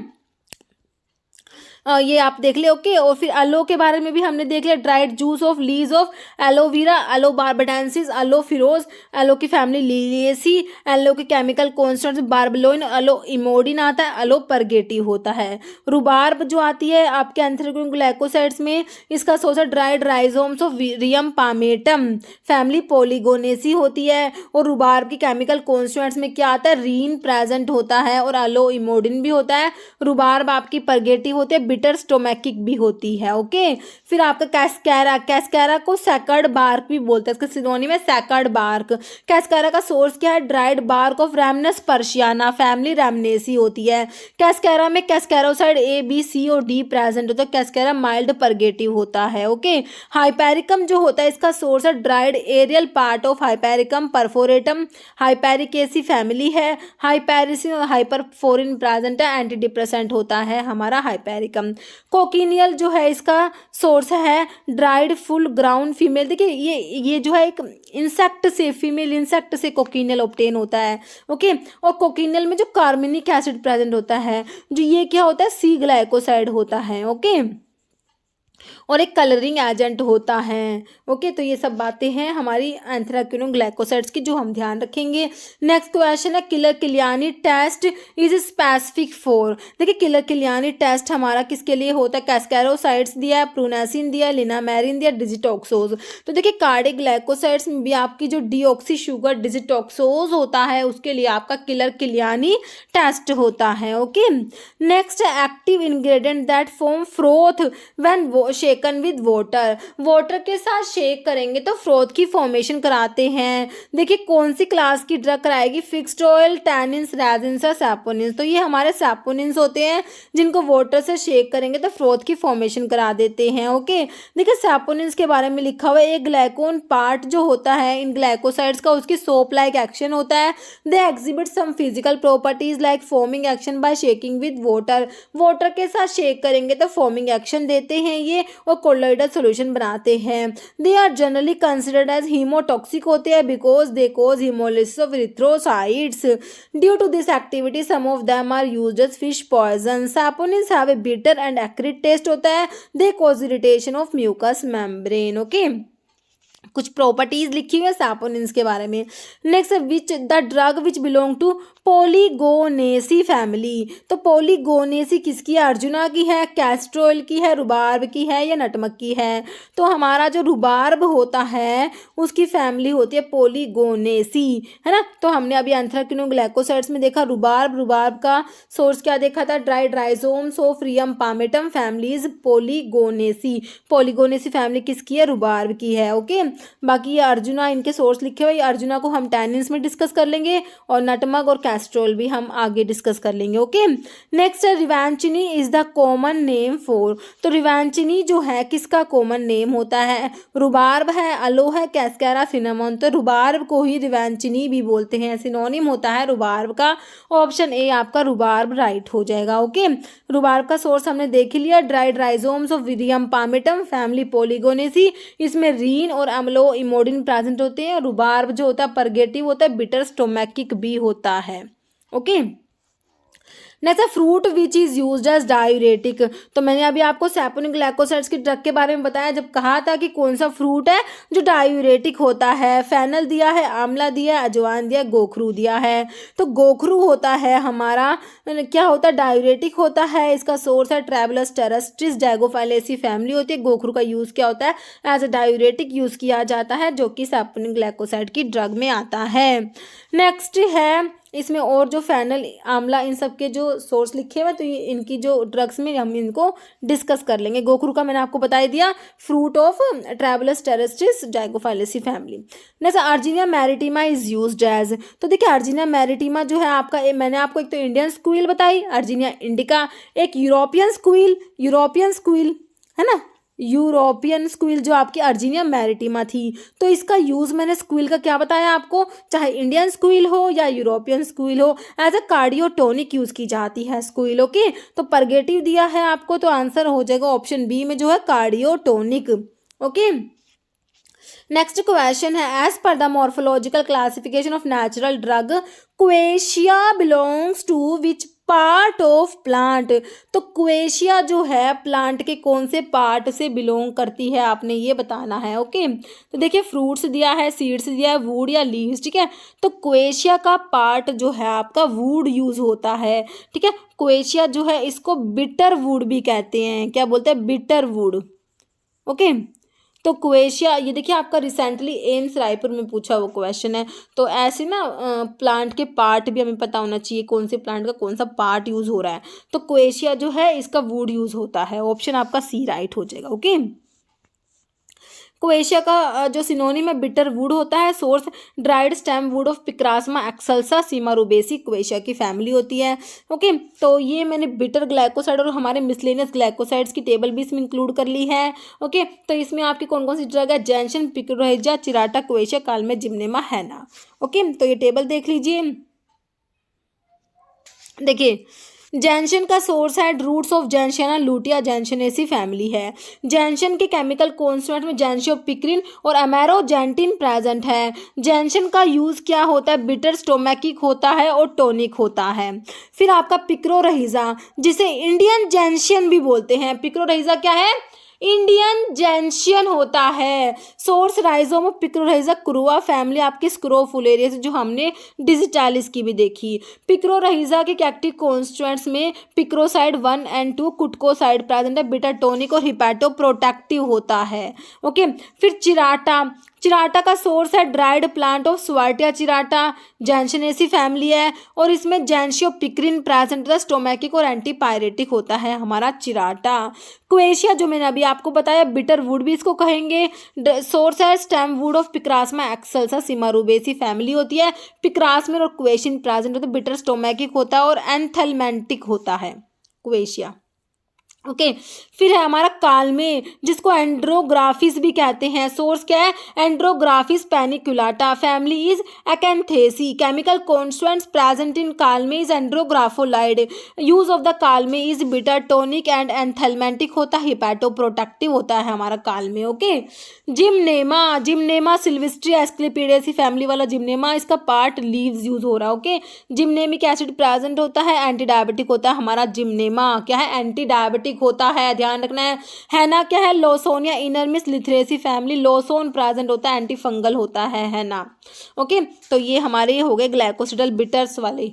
ये आप देख ले। ओके, और फिर एलो के बारे में भी हमने देख लिया, dried juice of leaves of aloe vera, aloe barbadensis, aloe ferox, aloe की फैमिली लिलिएसी, एलो के chemical constituents barbaloin, aloe emodin आता है, एलो परगेटी होता है। रुबार्ब जो आती है आपके एंथ्रेक्विन ग्लाइकोसाइड्स में, इसका सोर्स है ड्राइड राइजोम्स ऑफ विरियम पामेटम, फैमिली पॉलीगोनेसी होती है। और रुबार्ब की केमिकल कॉन्स्टेंट्स में क्या आता है, रीन प्रेजेंट होता है और एलो इमोडिन भी होता है। रुबार्ब आपकी परगेटी होती है, बिटर स्टोमैकिक भी होती है। ओके, फिर आपका कैस्कैरा, कैस्कैरा को सैकर्ड बार्क भी बोलते हैं, इसका सिनोनिम है सैकर्ड बार्क। कैस्कैरा का सोर्स क्या है, ड्राइड बार्क ऑफ रैमनस पर्शियाना, फैमिली रैमनेसी होती है। कैस्कैरा में कैस्कैरोसाइड ए बी सी और डी प्रेजेंट होता है। कैस्कैरा माइल्ड परगेटिव होता है। ओके, हाइपेरिकम जो होता है इसका सोर्स है dried aerial part of hypericum perforatum, hypericaceae family है। हाइपेरिसिन और हाइपरफोरिन प्रेजेंट है, एंटी डिप्रेसेंट होता है हमारा हाइपेरिकम। कोकिनियल जो है इसका सोर्स है ड्राइड फुल ग्राउंड फीमेल। देखिए ये जो है एक इंसेक्ट से, फीमेल इंसेक्ट से कोकिनियल ऑब्टेन होता है। ओके, और कोकिनियल में जो कार्बनिक एसिड प्रेजेंट होता है, जो ये क्या होता है, सी ग्लाइकोसाइड होता है। ओके, और एक कलरिंग एजेंट होता है। ओके, तो ये सब बातें हैं हमारी एंथ्राक्विनोन ग्लाइकोसाइड्स की जो हम ध्यान रखेंगे। नेक्स्ट क्वेश्चन है, Keller Killiani test is specific for. देखिए किलर किलियानी टेस्ट हमारा किसके लिए होता है, कैस्कैरोसाइड्स दिया है, प्रूनेसिन दिया है, लिनामेरिन दिया, डिजिटॉक्सोज। तो देखिए कार्डिक ग्लाइकोसाइड्स में भी आपकी जो डीऑक्सी शुगर डिजिटॉक्सोज होता है उसके लिए आपका किलर किलियानी टेस्ट होता है। ओके, नेक्स्ट है active ingredient that form froth when shaken with water. Water के साथ शेक करेंगे तो फ्रोथ की फॉर्मेशन कराते हैं। देखिए कौन सी क्लास की ड्रग कराएगी, फिक्स्ड ऑयल, टैनिन्स, रेजिन्स और सैपोनिन्स। तो ये हमारे सैपोनिन्स होते हैं जिनको वाटर से शेक करेंगे तो फ्रोथ की फॉर्मेशन करा देते हैं। ओके, देखिए सैपोनिन्स के बारे में लिखा हुआ है, एक ग्लाइकोन पार्ट जो होता है इन ग्लाइकोसाइड्स का, उसकी सोप लाइक एक्शन होता है। They exhibit some physical properties like foaming action by shaking with water. Water के साथ शेक करेंगे तो फॉर्मिंग एक्शन देते हैं ये और कोलोइडल सॉल्यूशन बनाते हैं। They are generally considered as haemotoxic होते हैं because they cause haemolysis of erythrocytes. Due to this activity some of them are used as fish poison. Saponins have a bitter and acrid taste होता है। They cause irritation of mucous membrane. Okay, कुछ properties लिखी हुई है saponins के बारे में। Next, which the drug which belong to polygonaceae family. तो पॉलीगोनेसी किसकी है, अर्जुना की है, कैस्ट्रोल की है, रुबार्ब की है या नटमक की है। तो हमारा जो रुबार्ब होता है उसकी फैमिली होती है पॉलीगोनेसी, है ना। तो हमने अभी एंथ्राक्विनोन ग्लाइकोसाइड्स में देखा रुबार्ब का सोर्स क्या देखा था, dried rhizomes of rheum palmatum, families polygonaceae. Polygonaceae family किसकी है, रुबार्ब की है। ओके, बाकी ये अर्जुना इनके सोर्स लिखे हुए, अर्जुना को हम टैनिन्स में डिस्कस कर लेंगे और नटमग और कैस्ट्रोल भी हम आगे डिस्कस कर लेंगे। ओके, नेक्स्ट है revandchini is the common name for. तो रिवांचिनी जो है किसका कॉमन नेम होता है, रुबार्ब है, अलो है, कैस्कैरा, सिनामोन। तो रुबार्ब को ही रिवांचिनी भी बोलते हैं, सिनोनिम होता है रुबार्ब का। ऑप्शन ए आपका रुबार्ब राइट हो जाएगा। ओके, रुबार्ब का सोर्स हमने देख लिया, ड्राइड राइजोम्स ऑफ विरियम पामेटम, फैमिली पॉलीगोनेसी। इसमें रीन और अम्लो इमोडिन प्रेजेंट होते हैं। रुबार्ब जो होता है परगेटिव होता है, बिटर स्टोमैकिक भी होता है। Okay, next fruit which is used as diuretic. तो मैंने अभी आपको सैपोनिक ग्लाइकोसाइड्स की ड्रग के बारे में बताया जब कहा था कि कौन सा फ्रूट है जो डायूरेटिक होता है। फेनल दिया है, आंवला दिया है, अजवाइन दिया, गोखरू दिया है। तो गोखरू होता है हमारा क्या होता है, डायूरेटिक होता है। इसका सोर्स है ट्रैवलस टेरेस्ट्रिस, जैगोफाइलेसी फैमिली होती है। गोखरू का यूज़ क्या होता है, एज अ डायूरेटिक यूज़ किया जाता है जो कि सैपोनिक ग्लाइकोसाइड की ड्रग में आता है। नेक्स्ट है इसमें और जो फेनल, आंवला, इन सब के जो सोर्स लिखे हुए तो ये इनकी जो ड्रग्स में हम इनको डिस्कस कर लेंगे। गोखरू का मैंने आपको बता ही दिया, fruit of tribulus terrestris zygophyllaceae family. Next urginea maritima is used as. तो देखिए अर्जिनिया मैरिटिमा जो है आपका मैंने आपको एक तो इंडियन स्क्विल बताई, अर्जिनिया इंडिका, एक यूरोपियन स्क्विल है ना, यूरोपियन स्क्विल जो आपकी अर्जिनिया मैरिटिमा थी। तो इसका यूज़ मैंने स्क्विल का क्या बताया आपको, चाहे इंडियन स्क्विल हो या यूरोपियन स्क्विल हो, एज अ कार्डियोटोनिक यूज़ की जाती है स्क्विल। ओके, तो परगेटिव दिया है आपको तो आंसर हो जाएगा ऑप्शन बी में जो है कार्डियोटोनिक। ओके, नेक्स्ट क्वेश्चन है, as per the morphological classification of natural drug quassia belongs to which part of plant. तो क्वेशिया जो है प्लांट के कौन से पार्ट से बिलोंग करती है, आपने ये बताना है। ओके, तो देखिए फ्रूट्स दिया है, सीड्स दिया है, वुड या लीव्स, ठीक है। तो क्वेशिया का पार्ट जो है आपका वुड यूज होता है, ठीक है। क्वेशिया जो है इसको बिटर वुड भी कहते हैं, क्या बोलते हैं, बिटर वुड। ओके, तो क्वेशिया, ये देखिए आपका रिसेंटली एम्स रायपुर में पूछा वो क्वेश्चन है। तो ऐसे ना प्लांट के पार्ट भी हमें पता होना चाहिए, कौन से प्लांट का कौन सा पार्ट यूज हो रहा है। तो क्वेशिया जो है इसका वुड यूज होता है, ऑप्शन आपका सी राइट हो जाएगा। ओके, क्वेशिया का जो सिनोनिम है बिटर वुड होता है। Source dried stem wood of picrasma excelsa simaroubaceae, quassia की फैमिली होती है। ओके, तो ये मैंने बिटर ग्लाइकोसाइड और हमारे मिसलेनियस ग्लाइकोसाइड्स की टेबल भी इसमें इंक्लूड कर ली है। ओके, तो इसमें आपकी कौन कौन सी ड्रग है, जैनशन, पिक्रोहेजा, चिराटा, क्वेशिया, कालमे, जिम्नेमा, हैना। ओके, तो ये टेबल देख लीजिए। देखिए जैनशन का सोर्स है रूट्स ऑफ जैनशना लूटिया जैनशनेसी फैमिली है। जैनशन के केमिकल कॉन्स्टिट्यूएंट में जैनशियोपिक्रिन और अमेरोजेंटिन प्रेजेंट है। जैनशन का यूज़ क्या होता है, बिटर स्टोमैकिक होता है और टॉनिक होता है। फिर आपका पिक्रोरहिजा, जिसे इंडियन जैनशियन भी बोलते हैं, पिक्रोरहिजा क्या है, इंडियन जैनशियन होता है। सोर्स राइजोम ऑफ पिक्रोरहिजा क्रुआ फैमिली, आपके स्क्रोफुलेरिया से जो हमने डिजिटालिस की भी देखी। पिक्रोरहिजा के एक्टिव कॉन्स्टिट्यूएंट्स में पिक्रोसाइड 1 और 2, कुटकोसाइड प्रेजेंट है, बिटा टॉनिक और हिपैटो प्रोटेक्टिव होता है। ओके, फिर चिराटा, चिराटा का सोर्स है ड्राइड प्लांट ऑफ स्वार्टिया चिराटा, जैनशनेसी फैमिली है और इसमें जैनशियोपिक्रिन प्रेजेंट है, स्टोमैकिक और एंटीपायरेटिक होता है हमारा चिराटा। क्वेशिया जो मैंने अभी आपको बताया बिटर वुड भी इसको कहेंगे। सोर्स है stem wood of picrasma एक्सल्सा सिमारूबेसी family होती है। पिक्रासमेर और क्वेशिन प्रेजेंट होता है, बिटर स्टोमैकिक होता है और एंथेलमेंटिक होता है क्वेशिया। ओके, फिर है हमारा कालमे, जिसको एंड्रोग्राफिस भी कहते हैं। सोर्स क्या है, andrographis paniculata, family is acanthaceae, chemical constituents present in kalmegh is andrographolide, use of the kalmegh is bitter tonic and anthelmintic होता है, हिपैटोप्रोटेक्टिव होता है हमारा kalmegh. Okay, gymnema, gymnema sylvestre asclepiadaceae family वाला जिम्नेमा, इसका पार्ट लीव्स यूज हो रहा है। ओके, जिम्नेमिक एसिड प्रेजेंट होता है, एंटी डायबिटिक होता है हमारा जिम्नेमा, क्या है, एंटी डायबिटिक होता है, ध्यान रखना है ना, क्या है, लोसोनिया इनरमिस लिथरेसी फैमिली, लोसोन प्रेजेंट होता है, एंटी फंगल होता है ना। ओके, तो ये हमारे हो गए ग्लाइकोसिडल बिटर्स वाले।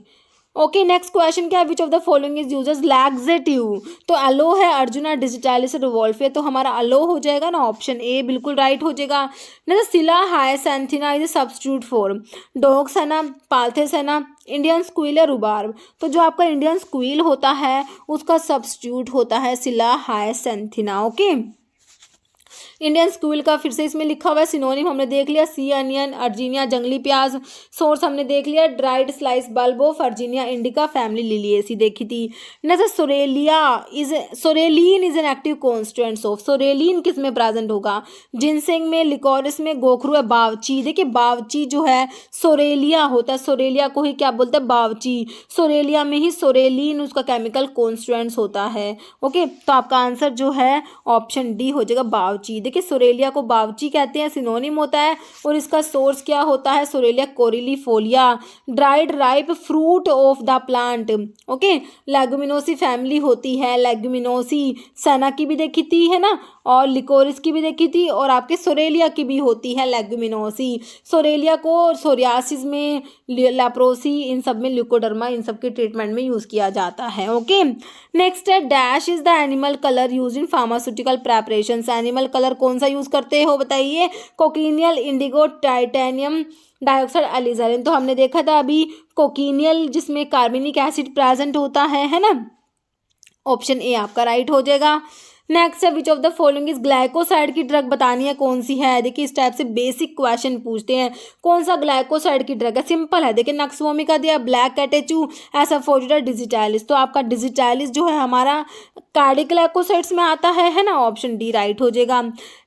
ओके, नेक्स्ट क्वेश्चन क्या है, which of the following is uses laxative. तो अलो है अर्जुना डिजिटालिस रिवोल्फे, तो हमारा अलो हो जाएगा ना, ऑप्शन ए बिल्कुल राइट हो जाएगा। ना सिला हायसैंथिना इज सब्स्टिट्यूट फॉर, डॉग्स है ना, पाल्थेस है ना, इंडियन स्क्वील या रुबार्ब। तो जो आपका इंडियन स्क्वील होता है उसका सब्स्टिट्यूट होता है सिला हायसैंथिना। ओके, इंडियन स्क्वील का फिर से इसमें लिखा हुआ है सिनोनिम हमने देख लिया, सी अनियन, अर्जीनिया जंगली प्याज। सोर्स हमने देख लिया dried slice bulb of urginea indica family liliaceae देखी थी। Next psoralea is, psoralen is an active constituents of, psoralen किस में प्रेजेंट होगा, जिनसेंग में, लिकोरिस में, गोखरू है, बावची। देखिए बावची जो है सोरेलिया होता है, सोरेलिया को ही क्या बोलते हैं, बावची। सोरेलिया में ही सोरेलीन उसका केमिकल कॉन्स्टिट्यूएंट्स होता है। ओके, तो आपका आंसर जो है ऑप्शन डी हो जाएगा, बावची। देखिए सोरेलिया को बावची कहते हैं, सिनोनिम होता है और इसका सोर्स क्या होता है, psoralea corylifolia, dried ripe fruit of the plant. Okay, leguminosae family होती है, लेगुमिनोसी सना की भी देखी थी है ना, और लिकोरिस की भी देखी थी, और आपके सोरेलिया की भी होती है लेगुमिनोसी। सोरेलिया को सोरियासिस में, लेप्रोसी, इन सब में, ल्यूकोडर्मा, इन सब के ट्रीटमेंट में यूज किया जाता है। ओके, नेक्स्ट है dash is the animal colour use in pharmaceutical preparations. Animal colour कौन सा यूज करते हो बताइए, कोकिनियल, इंडिगो, टाइटेनियम डाइऑक्साइड, एलिजारिन। तो हमने देखा था अभी कोकिनियल जिसमें कार्बनिक एसिड प्रेजेंट होता है ना, ऑप्शन ए आपका राइट हो जाएगा। नेक्स्ट है which of the following is glycoside की ड्रग बतानी है कौन सी है। देखिए इस टाइप से बेसिक क्वेश्चन पूछते हैं, कौन सा ग्लाइकोसाइड की ड्रग है, सिंपल है। देखिए नक्सवोमिका दिया, ब्लैक कैटेचू, एसाफोजिडा, डिजिटालिस। तो आपका डिजिटालिस जो है हमारा कार्डियोग्लाइकोसाइड्स में आता है ना, ऑप्शन डी राइट हो जाएगा।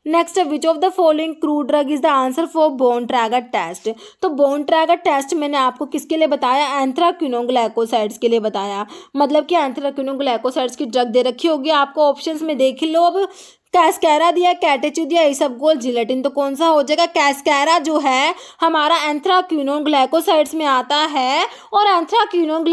नेक्स्ट है which of the following crude drug is the answer for Borntrager test. तो बोन ट्रैगर टेस्ट मैंने आपको किसके लिए बताया, एंथ्राक्विनोन के लिए बताया। मतलब कि एंथ्राक्विनोन की ड्रग दे रखी होगी आपको ऑप्शंस में, देख लो अब कैस्कैरा दिया, कैटेचू दिया, इसबगोल, जिलेटिन। तो कौन सा हो जाएगा? कैस्कैरा जो है हमारा एंथ्राक्विनोन में आता है और एंथ्राक्विनोन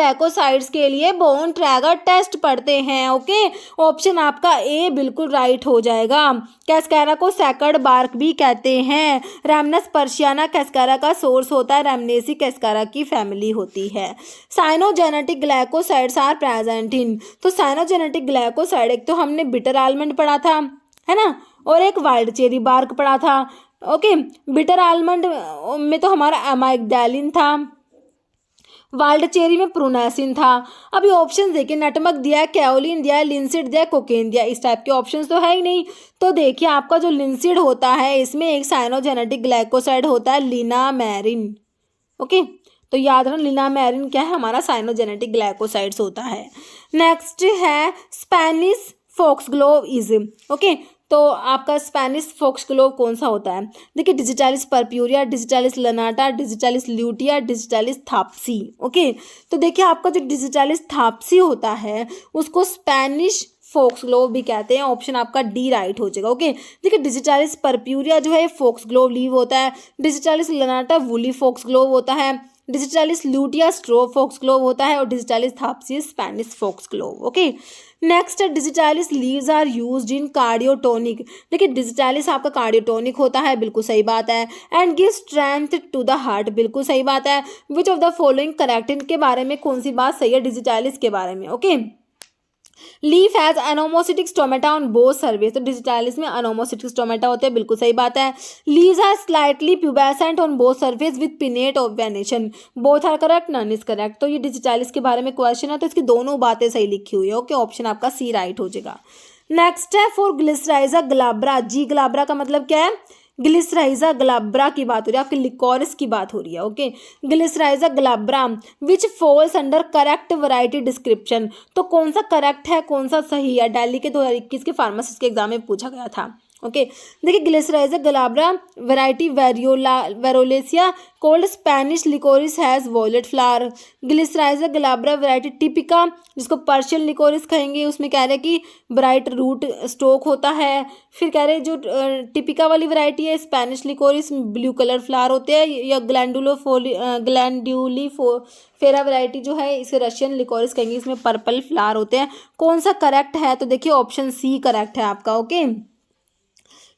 के लिए बोन ट्रैगर टेस्ट पढ़ते हैं। ओके, ऑप्शन आपका ए बिल्कुल राइट हो जाएगा। कैस्कैरा को सैकर्ड बार्क भी कहते हैं। रैमनस पर्शियाना कैस्कैरा का सोर्स होता है, रैमनेसी कैस्कैरा की फैमिली होती है। Cyanogenetic glycosides are present in. तो साइनोजेनेटिक ग्लाइकोसाइड एक तो हमने बिटर आलमंड पढ़ा था, है ना, और एक वाइल्ड चेरी बार्क पढ़ा था। ओके, बिटर आलमंड में तो हमारा एमाइगडालिन था, वाइल्ड चेरी में प्रोनासिन था। अभी ऑप्शन देखिए, नटमक दिया, कैओलिन दिया, लिंसिड दिया, कोकेन दिया। इस टाइप के ऑप्शंस तो है ही नहीं। तो देखिए आपका जो लिंसिड होता है इसमें एक साइनोजेनेटिक ग्लाइकोसाइड होता है, लिनामेरिन। ओके, तो याद रखना लिनामेरिन क्या है? हमारा साइनोजेनेटिक ग्लाइकोसाइड्स होता है। नेक्स्ट है स्पेनिश फोक्सग्लोविज्म। ओके, तो आपका स्पेनिश फोक्सग्लोव कौन सा होता है? देखिए, digitalis purpurea, digitalis lanata, digitalis lutea, digitalis thapsi. Okay, तो देखिए आपका जो डिजिटालिस थाप्सी होता है उसको स्पेनिश फोक्सग्लोव भी कहते हैं। ऑप्शन आपका डी राइट हो जाएगा। ओके, देखिए डिजिटालिस पर्प्यूरिया जो है फोक्सग्लोव लीव होता है, डिजिटालिस लनाटा वुली फोक्सग्लोव होता है, डिजिटालिस ल्यूटिया स्ट्रो फोक्सग्लोव होता है और digitalis thapsi spanish foxglove. Okay, next digitalis leaves are used in cardiotonic. देखिए डिजिटालिस आपका कार्डियोटोनिक होता है, बिल्कुल सही बात है। And give strength to the heart, बिल्कुल सही बात है। Which of the following correct, इनके बारे में कौन सी बात सही है डिजिटालिस के बारे में? Okay, leaf has anomocytic stomata on both surface. तो डिजिटालिस में एनोमोसिटिक स्टोमेटा होते हैं, बिल्कुल सही बात है। Leaves are slightly pubescent on both surface with pinnate of venation. Both are correct, none is correct. तो ये डिजिटालिस के बारे में क्वेश्चन है, तो इसकी दोनों बातें सही लिखी हुई है। ओके, ऑप्शन आपका सी राइट हो जाएगा। नेक्स्ट है फॉर ग्लिसराइजा ग्लाब्रा। जी ग्लाब्रा का मतलब क्या है? ग्लिसराइजा ग्लाब्रा की बात हो रही है, आपकी लिकोरिस की बात हो रही है। Okay, glycyrrhiza glabra which falls under correct variety description. तो कौन सा करेक्ट है, कौन सा सही है? दिल्ली के 2021 के फार्मासिस्ट के एग्जाम में पूछा गया था। ओके, देखिए glycyrrhiza glabra variety violacea called spanish liquorice has violet flower. Glycyrrhiza glabra variety typica, जिसको पर्शियन लिकोरिस कहेंगे, उसमें कह रहे हैं कि ब्राइट रूट स्टोक होता है। फिर कह रहे हैं जो टिपिका वाली वैरायटी है Spanish liquorice, blue colour flower होते हैं। या फेरा वैरायटी जो है इसे रशियन लिकोरिस कहेंगे, इसमें पर्पल फ्लावर होते हैं। कौन सा करेक्ट है? तो देखिए ऑप्शन सी करेक्ट है आपका। ओके,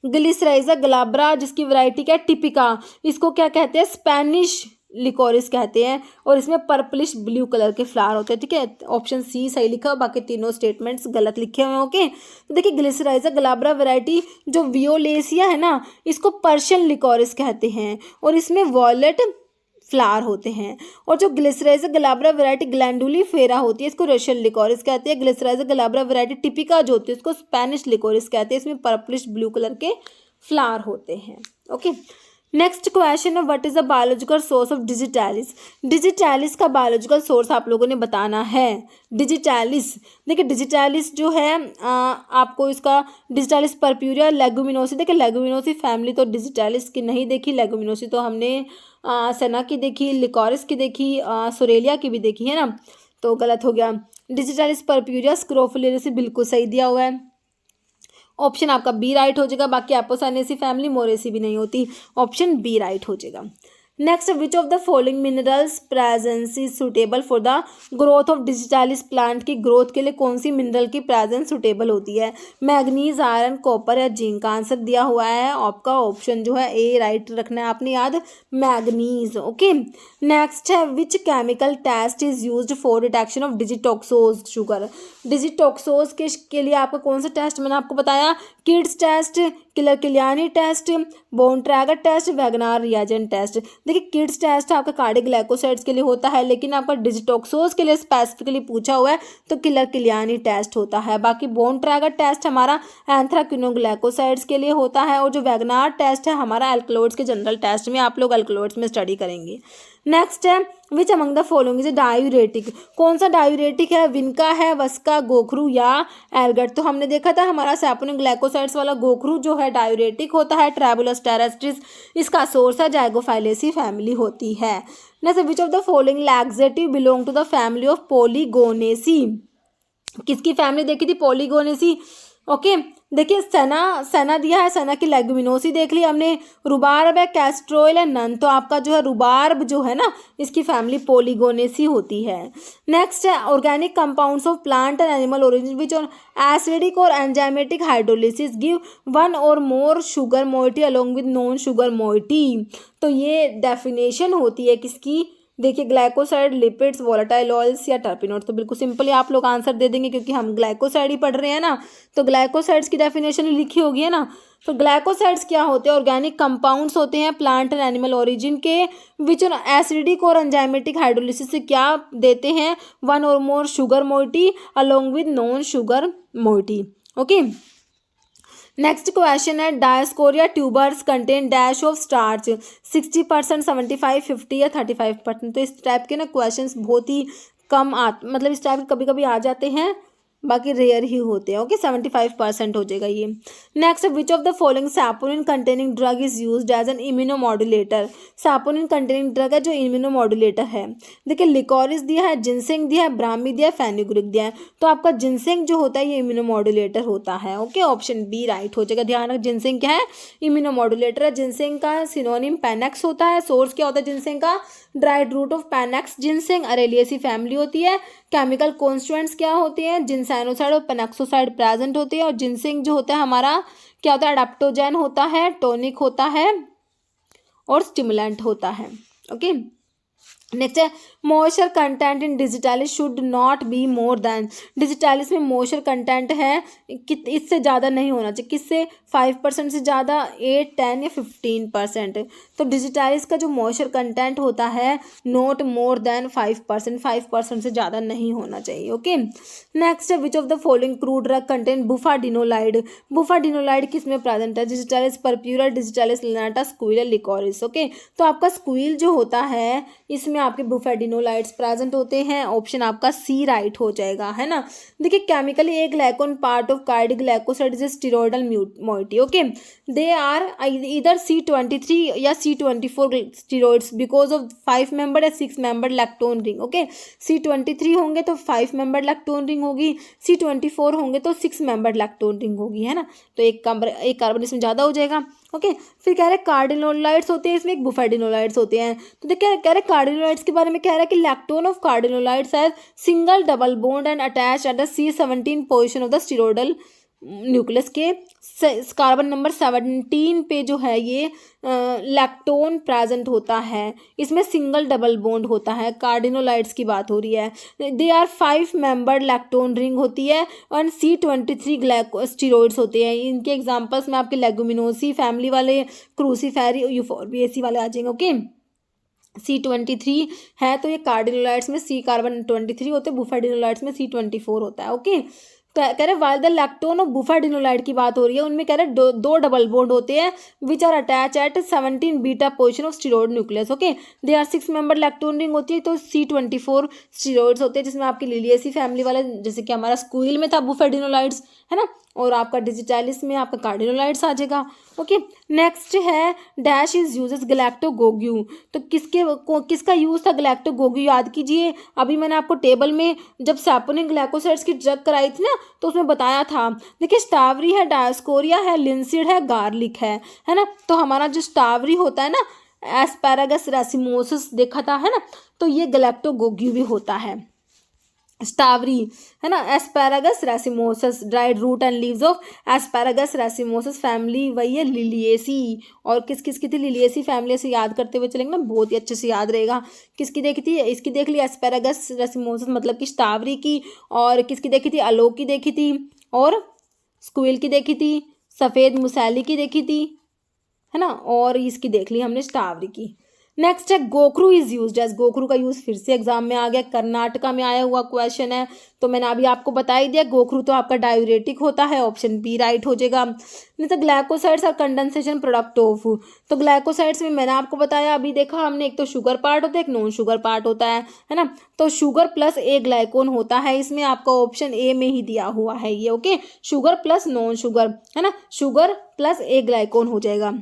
ग्लिसराइजा ग्लाब्रा जिसकी वैरायटी क्या है? टिपिका, इसको क्या कहते हैं? स्पेनिश लिकोरिस कहते हैं और इसमें पर्पलिश ब्लू कलर के फ्लावर होते हैं। ठीक है, ऑप्शन सी सही लिखा, बाकी तीनों स्टेटमेंट्स गलत लिखे हुए हैं। ओके, तो देखिए ग्लिसराइजा ग्लाब्रा वैरायटी जो वियोलेसिया है ना, इसको पर्शियन लिकोरिस कहते हैं और इसमें वॉयलेट फ्लावर होते हैं। और जो ग्लिसराइजा ग्लाब्रा वैरायटी ग्लैंडुली फेरा होती है, इसको रशियन लिकोरिस कहते हैं। ग्लिसराइजा ग्लाब्रा वैरायटी टिपिका जो होती है इसको स्पेनिश लिकोरिस कहते हैं, इसमें पर्पलिश ब्लू कलर के फ्लावर होते हैं। ओके, नेक्स्ट क्वेश्चन है what is the biological source of digitalis. Digitalis का बायोलॉजिकल सोर्स आप लोगों ने बताना है। डिजिटालिस, देखिए डिजिटालिस जो है आपको इसका डिजिटालिस पर्प्यूरिया लेगुमिनोसी, देखिए लेगुमिनोसी फैमिली तो डिजिटालिस की नहीं देखी, लेगुमिनोसी तो हमने सना की देखी, लिकोरिस की देखी, सोरेलिया की भी देखी है ना, तो गलत हो गया। डिजिटालिस पर्प्यूरिया स्क्रोफुलेरिस बिल्कुल सही दिया हुआ है, ऑप्शन आपका बी राइट हो जाएगा। बाकी एपोसाइनेसी फैमिली मोरेसी भी नहीं होती, ऑप्शन बी राइट हो जाएगा। Next, which of the following minerals presence is suitable for the growth of digitalis plant की ग्रोथ के लिए कौन सी मिनरल की प्रेजेंस सुटेबल होती है? मैग्नीज, आयरन, कॉपर या जिंक। आंसर दिया हुआ है आपका ऑप्शन जो है ए राइट रखना है आपने याद, मैग्नीज। ओके, नेक्स्ट है which chemical test is used for detection of digitoxose sugar. Digitoxose के लिए आपका कौन सा टेस्ट मैंने आपको बताया? Kids test, killer Killiani test, Borntrager test, WagonR reagent test. देखिए किड्स टेस्ट आपका कार्डिक ग्लाइकोसाइड्स के लिए होता है, लेकिन आपका डिजिटॉक्सोज के लिए स्पेसिफिकली पूछा हुआ है तो किलर किलियानी टेस्ट होता है। बाकी बोन ट्रैगर टेस्ट हमारा एंथ्राक्विनोग्लाइकोसाइड्स के लिए होता है और जो वैगनार टेस्ट है हमारा एल्कलॉइड्स के जनरल टेस्ट में, आप लोग एल्कलॉइड्स में स्टडी करेंगे। नेक्स्ट है which among the following is diuretic. कौन सा डायूरेटिक है? विनका है, वस्का, गोखरू या एलगट। तो हमने देखा था हमारा सैपोनिक ग्लाइकोसाइड्स वाला गोखरू जो है डायूरेटिक होता है, ट्रैबुलस टेरेस्ट्रिस इसका सोर्स है, जाइगोफाइलेसी फैमिली होती है। Next, which of the following laxative belong to the family of polygonaceae. किसकी फैमिली देखी थी? पॉलीगोनेसी। ओके, देखिए सेना दिया है, सेना की लेगुमिनोसी देख ली हमने, रुबार्ब है, कैस्ट्रोइल है, नन। तो आपका जो है रुबार्ब जो है ना, इसकी फैमिली पोलिगोनेसी होती है। नेक्स्ट है organic compounds of plant and animal origin which on acidic और एंजाइमेटिक हाइड्रोलिसिस गिव वन और more sugar moiety along with non sugar moiety. तो ये डेफिनेशन होती है किसकी, देखिए ग्लाइकोसाइड, लिपिड्स, वोलेटाइल ऑयल्स या टर्पिनोइड। तो बिल्कुल सिंपली आप लोग आंसर दे देंगे क्योंकि हम ग्लाइकोसाइड ही पढ़ रहे हैं ना, तो ग्लाइकोसाइड्स की डेफिनेशन लिखी होगी है ना। तो ग्लाइकोसाइड्स क्या होते हैं, ऑर्गेनिक कंपाउंड्स होते हैं प्लांट एंड एनिमल ओरिजिन के, विच ऑन एसिडिक और एंजाइमेटिक हाइड्रोलिसिस से क्या देते हैं, वन और more sugar moiety along with non sugar moiety. Okay, next question है dioscorea tubers contain dash of starch 60%, 75, 50 या 35%। तो इस टाइप के ना क्वेश्चंस बहुत ही कम मतलब इस टाइप के कभी कभी आ जाते हैं, बाकी रेयर ही होते हैं। ओके, 75% हो जाएगा ये। Next, which of the following saponin containing drug is used as an immunomodulator. Saponin containing drug है जो इम्यूनोमॉड्यूलेटर है। देखिए लिकोरिस दिया है, जिनसेंग दिया है, ब्राह्मी दिया है, फेनुग्रीक दिया है। तो आपका जिनसेंग जो होता है ये इम्यूनोमॉड्यूलेटर होता है। ओके, ऑप्शन बी राइट हो जाएगा। ध्यान रख, जिनसेंग क्या है, इम्यूनोमॉड्यूलेटर है। जिनसेंग का सिनोनिम पैनेक्स होता है। सोर्स क्या होता है जिनसेंग का, dried root of panax ginseng, araliaceae family होती है। केमिकल कॉन्स्टिट्यूएंट्स क्या होते हैं, जिनसैनोसाइड और पेनॉक्सोसाइड प्रेजेंट होते हैं। और जिनसेंग जो होता है हमारा क्या होता है, अडेप्टोजेन होता है, टॉनिक होता है और स्टिमुलेंट होता है। ओके, नेक्स्ट है moisture content in digitalis should not be more than. Digitalis में मॉइस्चर कंटेंट है इससे ज़्यादा नहीं होना चाहिए, किससे, 5% से ज़्यादा, 8, 10 या 15%। तो डिजिटालिस का जो मॉइस्चर कंटेंट होता है नॉट मोर देन 5%, 5% से ज़्यादा नहीं होना चाहिए। ओके, नेक्स्ट है which of the following crude drug contain bufadienolide. Bufadienolide किस में प्रेजेंट है, digitalis purpurea, digitalis lanata, squill, liquorice. Okay, तो आपका स्क्विल जो होता है इसमें आपके बुफाडिनोलाइड्स प्रेजेंट होते हैं। ऑप्शन आपका सी राइट हो जाएगा, है ना। देखिए chemically aglycone part of cardiac glycoside is steroidal moiety. Okay, they are इधर C23 या C24 steroids because of 5 member या 6 member lactone ring. Okay, C23 होंगे तो 5 मेंबर लैक्टोन रिंग होगी, C24 होंगे तो 6 मेंबर लैक्टोन रिंग होगी, है ना। तो एक कार्बन इसमें ज़्यादा हो जाएगा। ओके, फिर कह रहे कार्डिनोलाइड्स होते हैं, इसमें एक बुफाडिनोलाइड्स होते हैं। तो देखिए कह रहे कार्डिनोलाइड्स के बारे में कह रहा है कि lactone of cardenolides has single double bond and attach at the C17 position of the steroidal nucleus के कार्बन नंबर 17 पे जो है ये लैक्टोन प्रेजेंट होता है। इसमें सिंगल डबल बॉन्ड होता है, कार्डिनोलाइड्स की बात हो रही है। They are 5 member lactone ring होती है और C23 स्टेरॉइड्स होते हैं। इनके एग्जांपल्स में आपके लेगुमिनोसी फैमिली वाले, क्रूसीफेरी, यूफोर्बिएसी वाले आ जाएंगे। ओके, C23 है तो ये कार्डिनोलाइड्स में C कार्बन 23 होते हैं, बुफाडिनोलाइड्स में C24 होता है। ओके, कह रहे वाइल द लैक्टोन और बुफाडिनोलाइड की बात हो रही है, उनमें कह रहे दो डबल बॉन्ड होते हैं which are attach at 17 beta position of steroid nucleus. Okay, they are 6 member lactone ring होती है तो C24 स्टेरॉइड्स होते हैं, जिसमें आपकी लिलिएसी फैमिली वाले जैसे कि हमारा स्क्विल में था बुफाडिनोलाइड्स, है ना, और आपका डिजिटालिस में आपका कार्डिनोलाइड्स आ जाएगा। ओके, नेक्स्ट है डैश इज यूजेस गैलेक्टोगोग्यू। तो किसका यूज था गैलेक्टोगोग्यू, याद कीजिए। अभी मैंने आपको टेबल में जब सैपोनिन ग्लाइकोसाइड्स की ड्रग कराई थी ना तो उसमें बताया था। देखिए स्टावरी है, डायस्कोरिया है, लिंसीड है, गार्लिक है ना। तो हमारा जो स्टावरी होता है ना, एस्पैरागस रेसिमोसिस देखा था, है ना, तो ये गैलेक्टोगोग्यू भी होता है। स्टावरी है ना, asparagus racemosus, dried root and leaves of asparagus racemosus family, वही है लिलिएसी। और किस की थी लिलिएसी फैमिली, से याद करते हुए चलेंगे ना, बहुत ही अच्छे से याद रहेगा। किसकी देखी थी, इसकी देख ली एस्पैरागस रेसिमोसस मतलब कि स्टावरी की। और किसकी देखी थी, अलो की देखी थी, और स्क्विल की देखी थी, सफ़ेद मुसैली की देखी थी, है ना, और इसकी देख ली हमने स्टावरी की। नेक्स्ट है गोखरू इज यूज्ड एज। गोखरू का यूज फिर से एग्जाम में आ गया, कर्नाटका में आया हुआ क्वेश्चन है, तो मैंने अभी आपको बता ही दिया। गोखरू तो आपका डायूरेटिक होता है, ऑप्शन बी राइट हो जाएगा। नहीं तो ग्लाइकोसाइड्स और कंडेंसेशन प्रोडक्ट ऑफ। तो ग्लाइकोसाइड्स में मैंने आपको बताया, अभी देखा हमने, एक तो शुगर पार्ट होता है, एक नॉन शुगर पार्ट होता है ना। तो शुगर प्लस ए ग्लाइकोन होता है, इसमें आपका ऑप्शन ए में ही दिया हुआ है ये। Okay, sugar plus non sugar, है ना, शुगर प्लस ए ग्लाइकोन हो जाएगा,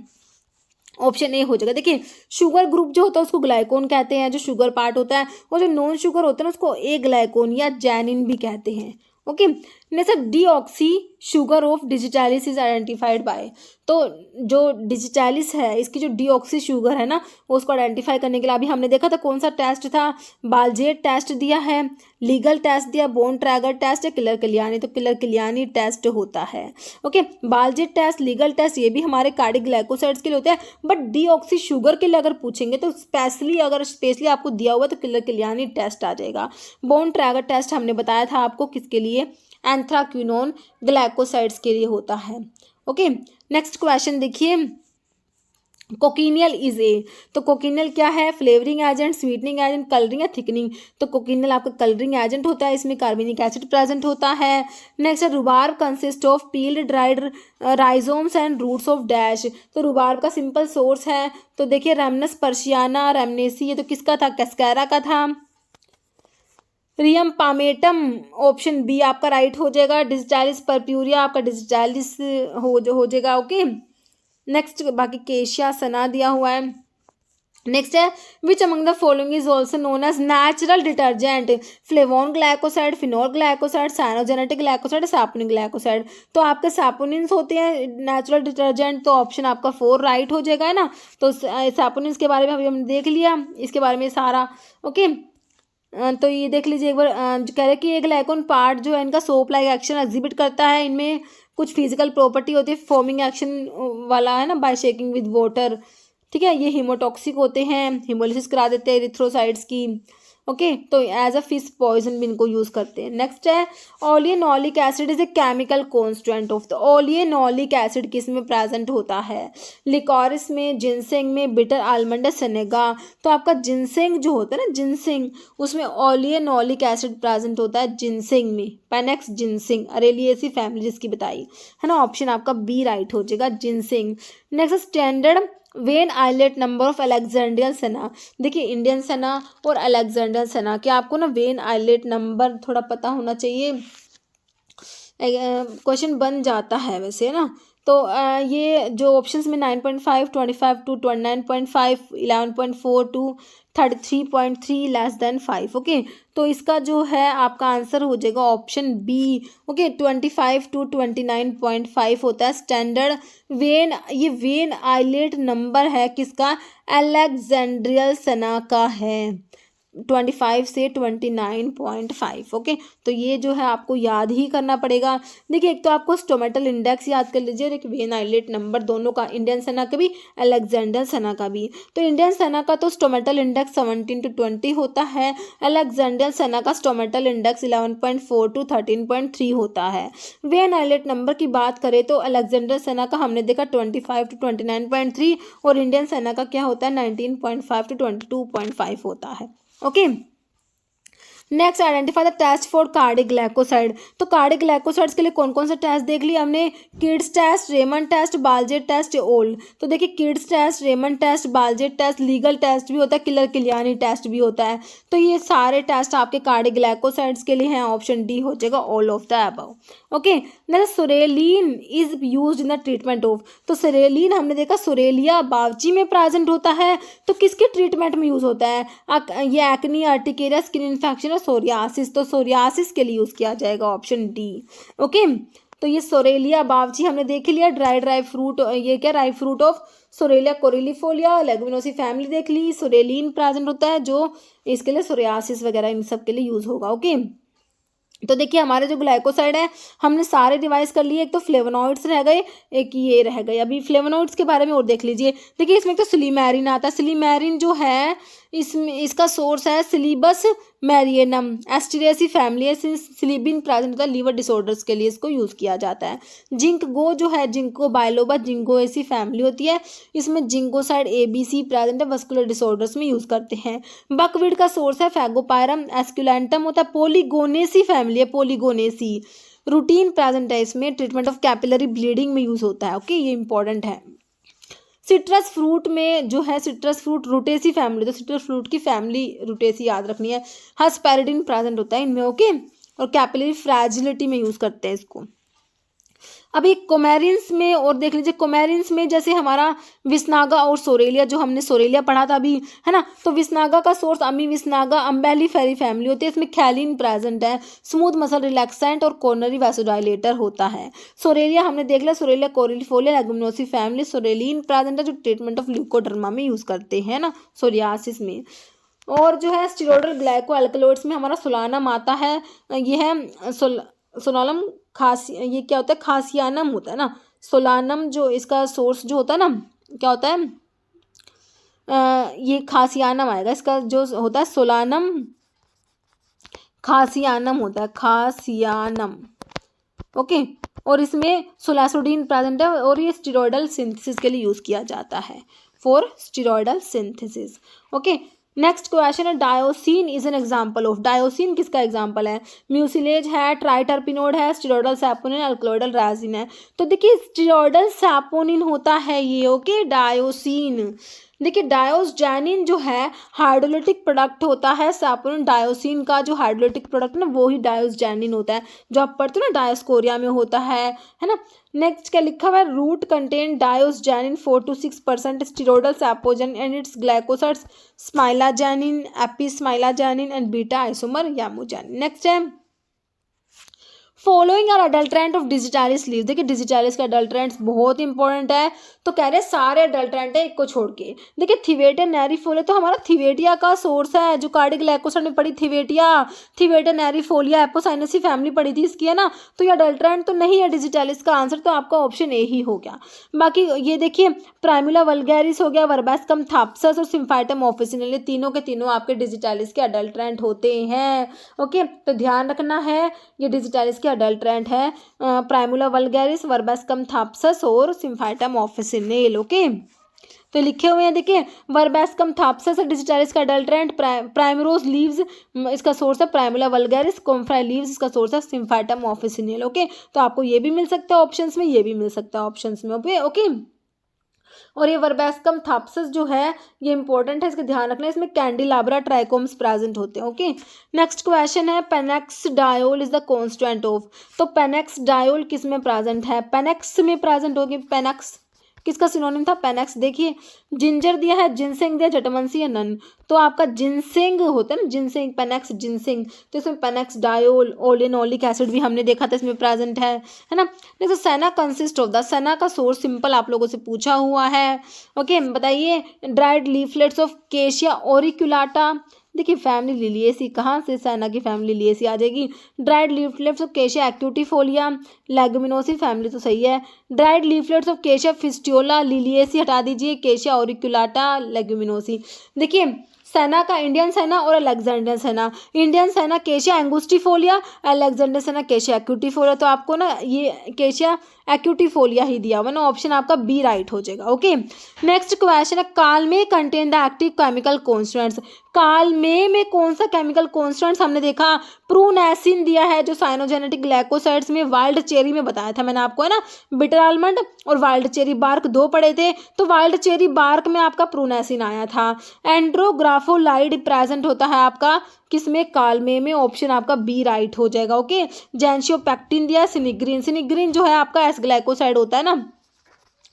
ऑप्शन ए हो जाएगा। देखिए शुगर ग्रुप जो होता है उसको ग्लाइकोन कहते हैं, जो शुगर पार्ट होता है, और जो नॉन शुगर होता है ना उसको ए ग्लाइकोन या जैनिन भी कहते हैं। Okay, next deoxy sugar of digitalis is identified by. तो जो डिजिटैलिस है इसकी जो डीऑक्सी शुगर है ना उसको आइडेंटिफाई करने के लिए अभी हमने देखा था कौन सा टेस्ट था, बालजेट टेस्ट दिया है, लीगल टेस्ट दिया, बोन ट्रैगर टेस्ट या किलर कलियानी, तो किलर कलियानी टेस्ट होता है। Okay, Baljet test, legal test ये भी हमारे कार्डिक ग्लाइकोसाइड्स के लिए होते हैं, बट डीऑक्सी शुगर के लिए अगर पूछेंगे तो स्पेशली आपको दिया हुआ तो किलर कलियानी टेस्ट आ जाएगा। बोन ट्रैगर टेस्ट हमने बताया था आपको किसके लिए, एंथ्राक्विनोन ग्लाइकोसाइड्स के लिए होता है। ओके, नेक्स्ट क्वेश्चन देखिए, कोकिनियल इज ए, तो कोकिनियल क्या है, flavouring agent, sweetening agent, colouring या थिकनिंग, तो कोकिनियल आपका कलरिंग एजेंट होता है, इसमें कार्बोनिक एसिड प्रेजेंट होता है। नेक्स्ट है rhubarb consist of peeled dried rhizomes and roots of dash, तो रुबार्ब का सिंपल सोर्स है, तो देखिए रेमनस पर्शियाना, रेमनेसी, ये तो किसका था, कैस्कैरा का था। रियम पामेटम ऑप्शन बी आपका राइट हो जाएगा। डिजिटैलिस परप्यूरिया आपका डिजिटैलिस हो जाएगा। ओके, नेक्स्ट बाकी केशिया सना दिया हुआ है। नेक्स्ट है which among the following is also known as natural detergent, flavone glycoside, phenol glycoside, cyanogenetic glycoside, saponin glycoside, तो आपके सैपोनिन्स होते हैं नेचुरल डिटर्जेंट, तो ऑप्शन आपका 4 राइट हो जाएगा, है ना। तो सैपोनिन्स के बारे में अभी हमने देख लिया, इसके बारे में सारा। ओके, तो ये देख लीजिए एक बार, जो कह रहे हैं कि एक ग्लाइकोन पार्ट जो है इनका सोप लाइक एक्शन एग्जिबिट करता है, इनमें कुछ फिजिकल प्रॉपर्टी होती है, फॉर्मिंग एक्शन वाला, है ना, बाय शेकिंग विद वाटर, ठीक है। ये हीमोटॉक्सिक होते हैं, हिमोलिसिस करा देते हैं एरिथ्रोसाइट्स की। ओके, तो एज अ फिश पॉइजन भी इनको यूज़ करते हैं। नेक्स्ट है oleanolic acid is a chemical constituent of the, oleanolic acid किस में प्रेजेंट होता है, लिकोरिस में, जिनसेंग में, बिटर आलमंड, सेनेगा, तो आपका जिनसेंग जो होता है ना, जिनसेंग, उसमें ओलियनोलिक एसिड प्रेजेंट होता है जिनसेंग में, पैनेक्स जिनसेंग, अरेलिएसी फैमिली जिसकी बताई, है ना, ऑप्शन आपका बी राइट हो जाएगा, ginseng. Next standard vein islet number of Alexandrian senna, देखिए इंडियन सेना और अलेक्जेंड्रियन सेना के आपको ना वेन आइलेट नंबर थोड़ा पता होना चाहिए, क्वेश्चन बन जाता है वैसे ना। तो ये जो ऑप्शंस में 9.5, 25 to 29.5, 11.4 to 33.3 less than 5। Okay, तो इसका जो है आपका आंसर हो जाएगा ऑप्शन बी। ओके, 25 to 29.5 होता है स्टैंडर्ड वेन, ये वेन आइलेट नंबर है किसका, अलेक्जेंड्रियल सेना का है, 25 से 29.5। ओके, तो ये जो है आपको याद ही करना पड़ेगा। देखिए एक तो आपको स्टोमेटल इंडेक्स याद कर लीजिए और एक वेन आइलेट नंबर, दोनों का, इंडियन सेना का भी अलेक्जेंडर सेना का भी। तो इंडियन सेना का तो स्टोमेटल इंडेक्स 17 to 20 होता है, अलेक्जेंडर सेना का स्टोमेटल इंडेक्स 11.4 to 13.3 होता है। वेन आइलेट नंबर की बात करें तो अलेक्जेंडर सेना का हमने देखा 25 to 29.3 और इंडियन सेना का क्या होता है 19.5 to 22.5 होता है। Okay, next identify the test for cardiac glycoside, तो कार्डिक ग्लाइकोसाइड्स के लिए कौन कौन सा टेस्ट देख लिया हमने, Kedde's test, Raymond test, बालजेट test, old. तो देखिए Kedde's test, Raymond test, बालजेट test, legal test भी होता है, किलर किलियानी टेस्ट भी होता है, तो ये सारे टेस्ट आपके कार्डिक ग्लाइकोसाइड्स के लिए हैं, ऑप्शन डी हो जाएगा all of the above. Okay, next psoralen is used in the treatment of, तो सुरेलिन हमने देखा सुरेलिया बावची में प्रेजेंट होता है, तो किसके ट्रीटमेंट में यूज होता है, ये acne, urticaria, skin infection, psoriasis, तो सोरियासिस के लिए यूज किया जाएगा ऑप्शन डी। ओके, तो ये सोरेलिया बावची हमने देख लिया, ड्राई फ्रूट, ये क्या dry fruit of psoralea corylifolia, leguminosae family देख ली, सोरेलिन प्रेजेंट होता है जो इसके लिए सोरियासिस वगैरह इन सब के लिए यूज होगा। ओके, तो देखिए हमारे जो ग्लाइकोसाइड है हमने सारे रिवाइज कर लिए, एक तो फ्लेवोनॉइड्स रह गए, एक ये रह गए। अभी फ्लेवोनॉइड्स के बारे में और देख लीजिए, देखिए इसमें तो सिलीमेरिन आता है, सिलीमेरिन जो है इसमें इसका सोर्स है सिलिबस मैरियनम, एस्टेरेसी फैमिली है, सिलिबिन प्रेजेंट होता है लीवर डिसऑर्डर्स के लिए इसको यूज़ किया जाता है। जिंक गो जो है जिंको बायलोबा जिंकोएसी फैमिली होती है, इसमें जिंकोसाइड ABC प्रेजेंट है, वस्कुलर डिसऑर्डर्स में यूज़ करते हैं। बकवीड का सोर्स है फैगोपायरम एस्कुलेंटम होता है, पोलीगोनेसी फैमिली है, पोलीगोनेसी रूटीन प्रेजेंट है, इसमें ट्रीटमेंट ऑफ कैपिलरी ब्लीडिंग में यूज़ होता है। ओके, ये इंपॉर्टेंट है। सिट्रस फ्रूट में जो है सिट्रस फ्रूट रूटेसी फैमिली, तो सिट्रस फ्रूट की फैमिली रूटेसी याद रखनी है, हस्पेरिडिन प्रेजेंट होता है इनमें। ओके, और कैपिलरी फ्रैजिलिटी में यूज़ करते हैं इसको। अभी कोमेरिन्स में और देख लीजिए, कोमेरिन्स में जैसे हमारा विसनागा और सोरेलिया, जो हमने सोरेलिया पढ़ा था अभी, है ना, तो विसनागा का सोर्स अमी विसनागा अम्बेलिफेरी फैमिली होती है, इसमें खैलिन प्रेजेंट है, स्मूथ मसल रिलैक्सेंट और कोरोनरी वैसोडाइलेटर होता है। सोरेलिया हमने देख लिया, सोरेलिया कोरिलिफोलिया लेगुमिनोसी फैमिली, सोरेलिन प्रेजेंट है जो ट्रीटमेंट ऑफ ल्यूकोडर्मा में यूज करते हैं ना, सोरियासिस में। और जो है स्टीरोडल ग्लाइको अल्कलॉइड्स में हमारा सोलानम आता है, ये है सोलानम खासी, ये क्या होता है, खासियानम होता है ना, सोलानम जो इसका सोर्स जो होता है ना, क्या होता है, ये खासियानम आएगा, इसका जो होता है सोलानम खासियानम होता है, खासियानम, ओके। और इसमें सोलासोडीन प्रेजेंट है और ये स्टीरॉयडल सिंथेसिस के लिए यूज किया जाता है, for steroidal synthesis, okay. Next question है dioscin is an example of, dioscin किसका एग्जांपल है, म्यूसिलेज है, ट्राइटर्पिनोड है, स्टीरॉयडल सैपोनिन, अल्कलॉइडल रेजिन है। तो देखिए स्टीरॉयडल सैपोनिन होता है ये, ओके, डायोसिन। देखिए डायोसजैनिन जो है हाइड्रोलिटिक प्रोडक्ट होता है, सैपोनिन डायोसिन का जो हाइड्रोलिटिक प्रोडक्ट ना वो ही डायोसजैनिन होता है, जो आप पढ़ते हो ना डायोस्कोरिया में होता है ना। नेक्स्ट क्या लिखा हुआ है, root contain diosgenin 4 to 6% steroidal sapogenin and its glycosides smilagenin, epismilagenin and beta isomer yamogenin. Next है following are adulterant of digitalis leaf. देखिए डिजिटालिस का अडल्ट्रेंट्स बहुत इंपॉर्टेंट है, तो कह रहे सारे अडल्ट्रेंट है एक को छोड़ के। देखिए थिवेटिया नेरीफोलिया, तो हमारा थिवेटिया का सोर्स है, जो कार्डिक ग्लाइकोसाइड में पड़ी थिवेटिया, थिवेटिया नेरीफोलिया एपोसाइनेसी फैमिली पड़ी थी इसकी, है ना, तो ये अडल्ट्रेंट तो नहीं है डिजिटालिस का आंसर, तो आपका ऑप्शन ए ही हो गया। बाकी ये देखिए प्राइमुला वल्गैरिस हो गया, वर्बेस्कम थाप्सस और सिम्फाइटम ऑफिसिनल, ये तीनों के तीनों आपके डिजिटालिस के अडल्ट्रेंट होते हैं, ओके। तो ध्यान रखना है ये डिजिटालिस अडल्ट्रेंट है प्राइमुला वल्गैरिस, वर्बेस्कम थाप्सस और सिम्फाइटम ऑफिसिनेल, ओके। तो लिखे हुए हैं देखिए वर्बेस्कम थाप्सस डिजिटालिस का अडल्ट्रेंट, प्राइमरोज लीव्स इसका सोर्स है प्राइमुला वल्गैरिस, कॉम्फ्राई लीव्स इसका सोर्स है सिम्फाइटम ऑफिसिनेल, ओके। तो आपको ये भी मिल सकता है ऑप्शंस में, ये भी मिल सकता है ऑप्शंस में, ओके। और ये वर्बेस्कम थाप्सस जो है ये इंपॉर्टेंट है, इसका ध्यान रखना है, इसमें कैंडिलाब्रा ट्राइकोम्स प्रेजेंट होते हैं, ओके। नेक्स्ट क्वेश्चन है panaxadiol is the constant of, तो पेनेक्स डायोल किस में प्रेजेंट है, पेनेक्स में प्रेजेंट होगी, पेनेक्स किसका सिनोनिम था, पेनेक्स। देखिए जिंजर दिया है, जिनसेंग दिया, जटमंसी या नन, तो आपका जिनसेंग होता है ना, जिनसेंग, पेनेक्स जिनसेंग, तो इसमें पेनेक्स डायोल, ओलिनोलिक एसिड भी हमने देखा था इसमें प्रेजेंट है ना। नेक्स्ट सेना कंसिस्ट ऑफ द, सेना का सोर्स सिंपल आप लोगों से पूछा हुआ है, ओके। बताइए ड्राइड लीफलेट्स ऑफ केशिया ओरिकुलाटा, देखिए फैमिली लिलिएसी, कहाँ से सेना की फैमिली लिलिएसी आ जाएगी, dried leaflets of cassia एक्यूटिफोलिया लेगुमिनोसी family तो सही है, ड्राइड लीफलेट्स ऑफ केशिया फिस्टियोला लिलिएसी हटा दीजिए, केशिया ओरिकुलाटा लेगुमिनोसी। देखिए सेना का इंडियन सेना और अलेक्जेंडर सेना, इंडियन सेना केशिया एंगुस्टिफोलिया, अलेक्जेंडर सेना केशिया एक्यूटिफोलिया, तो आपको ना ये केशिया एक्यूटिफोलिया ही दिया हुआ ना, ऑप्शन आपका बी राइट हो जाएगा, ओके। नेक्स्ट क्वेश्चन है कालमे contain the active chemical constants, कालमे में कौन सा केमिकल कॉन्स्टेंट्स हमने देखा, प्रूनेसिन दिया है जो साइनोजेनेटिक ग्लाइकोसाइड्स में, वाइल्ड चेरी में बताया था मैंने आपको, है ना, बिटर आलमंड और वाइल्ड चेरी बार्क दो पड़े थे, तो वाइल्ड चेरी बार्क में आपका प्रूनेसिन आया था। एंड्रोग्राफोलाइड प्रेजेंट होता है आपका किसमें, कालमे में, ऑप्शन आपका बी राइट हो जाएगा, ओके। जेंशियोपेक्टिन दिया, सिनिग्रीन, सिनिग्रीन जो है आपका एस ग्लाइकोसाइड होता है ना,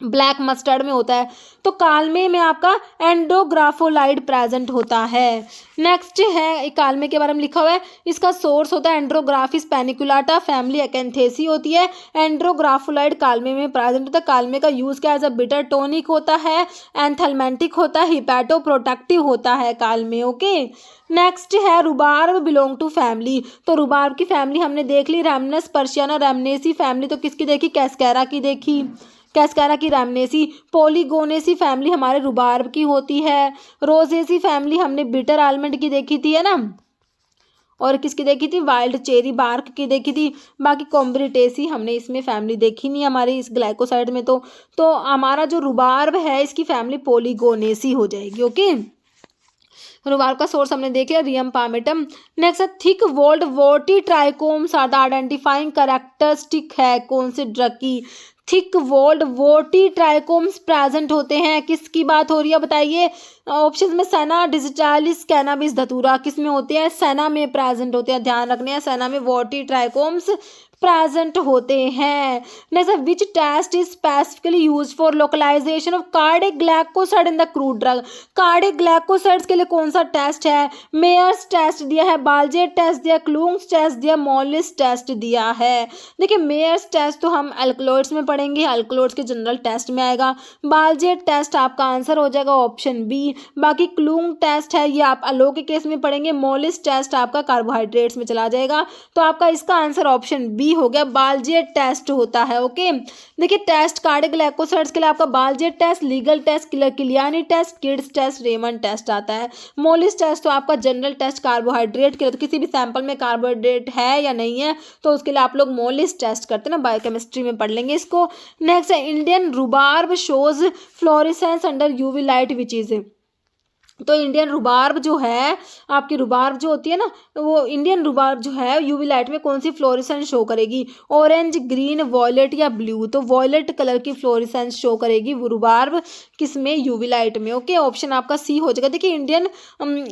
ब्लैक मस्टर्ड में होता है, तो कालमे में आपका एंड्रोग्राफोलाइड प्रेजेंट होता है। नेक्स्ट है कालमे के बारे में लिखा हुआ है, इसका सोर्स होता है एंड्रोग्राफिस पैनिकुलाटा, फैमिली एकेंथेसी होती है, एंड्रोग्राफोलाइड कालमे में प्रेजेंट होता है। कालमे का यूज क्या एज अ बिटर टॉनिक होता है, एंथेलमेंटिक होता है, हिपैटोप्रोटेक्टिव होता है कालमे, ओके। नेक्स्ट है रुबार्ब बिलोंग टू फैमिली, तो रुबार्ब की फैमिली हमने देख ली, रैमनस पर्शियाना, रैमनेसी फैमिली तो किसकी देखी, कैस्कैरा की देखी, कैस्कैरा की रैमनेसी, पोलीगोनेसी फैमिली हमारे रुबार्ब की होती है, रोजेसी फैमिली हमने बिटर आलमंड की देखी थी, है ना, और किसकी देखी थी, वाइल्ड चेरी बार्क की देखी थी। बाकी कॉम्ब्रिटेसी हमने इसमें फैमिली देखी नहीं हमारी इस ग्लाइकोसाइड में, तो हमारा जो रुबार्ब है इसकी फैमिली पोलीगोनेसी हो जाएगी, ओके। रुबार्ब का सोर्स हमने देख लिया, रियम पामेटम। नेक्स्ट है thick walled woody trichomes are the identifying characteristic है कौन से ड्रग की, thick walled woody trichomes present होते हैं, किसकी बात हो रही है बताइए, ऑप्शन में सेना, डिजिटालिस, कैनाबिस, धतूरा, किस में होते हैं, सेना में प्रेजेंट होते हैं, ध्यान रखने हैं, सेना में वोटी ट्राइकोम्स प्रेजेंट होते हैं। Next, which test is specifically use for localization of cardiac glycoside in the crude drug. Cardiac glycosides के लिए कौन सा टेस्ट है? मेयर्स टेस्ट दिया है, बालजेट टेस्ट दिया, क्लूंग्स टेस्ट दिया, मॉलिस टेस्ट दिया है। देखिए मेयर्स टेस्ट तो हम अल्कलॉइड्स में पढ़ेंगे, अल्कलॉइड्स के जनरल टेस्ट में आएगा। बालजेट टेस्ट आपका आंसर हो जाएगा ऑप्शन बी। बाकी क्लूंग टेस्ट है ये आप अलो के केस में पढ़ेंगे। मॉलिस टेस्ट आपका कार्बोहाइड्रेट्स में चला जाएगा, तो आपका इसका आंसर ऑप्शन बी हो गया, बालजेट टेस्ट होता है। ओके, देखिए टेस्ट कार्डिक ग्लाइकोसाइड्स के लिए आपका Baljet test, legal test, किलियानी test, Kedde's test, Raymond test आता है। मॉलिस टेस्ट तो आपका जनरल टेस्ट कार्बोहाइड्रेट के लिए, तो किसी भी सैंपल में कार्बोहाइड्रेट है या नहीं है तो उसके लिए आप लोग मॉलिस टेस्ट करते हैं ना, बायोकेमिस्ट्री में पढ़ लेंगे इसको। नेक्स्ट है Indian rhubarb shows fluorescence under UV light which is. तो इंडियन रुबार्ब जो है, आपकी रुबार्ब जो होती है ना, वो इंडियन रुबार्ब जो है यूवी लाइट में कौन सी फ्लोरेसेंस शो करेगी? ऑरेंज, ग्रीन, वॉयलेट या ब्लू? तो वॉयलेट कलर की फ्लोरेसेंस शो करेगी वो रुबार्ब, किस में? यूवी लाइट में। ओके, ऑप्शन आपका सी हो जाएगा। देखिए Indian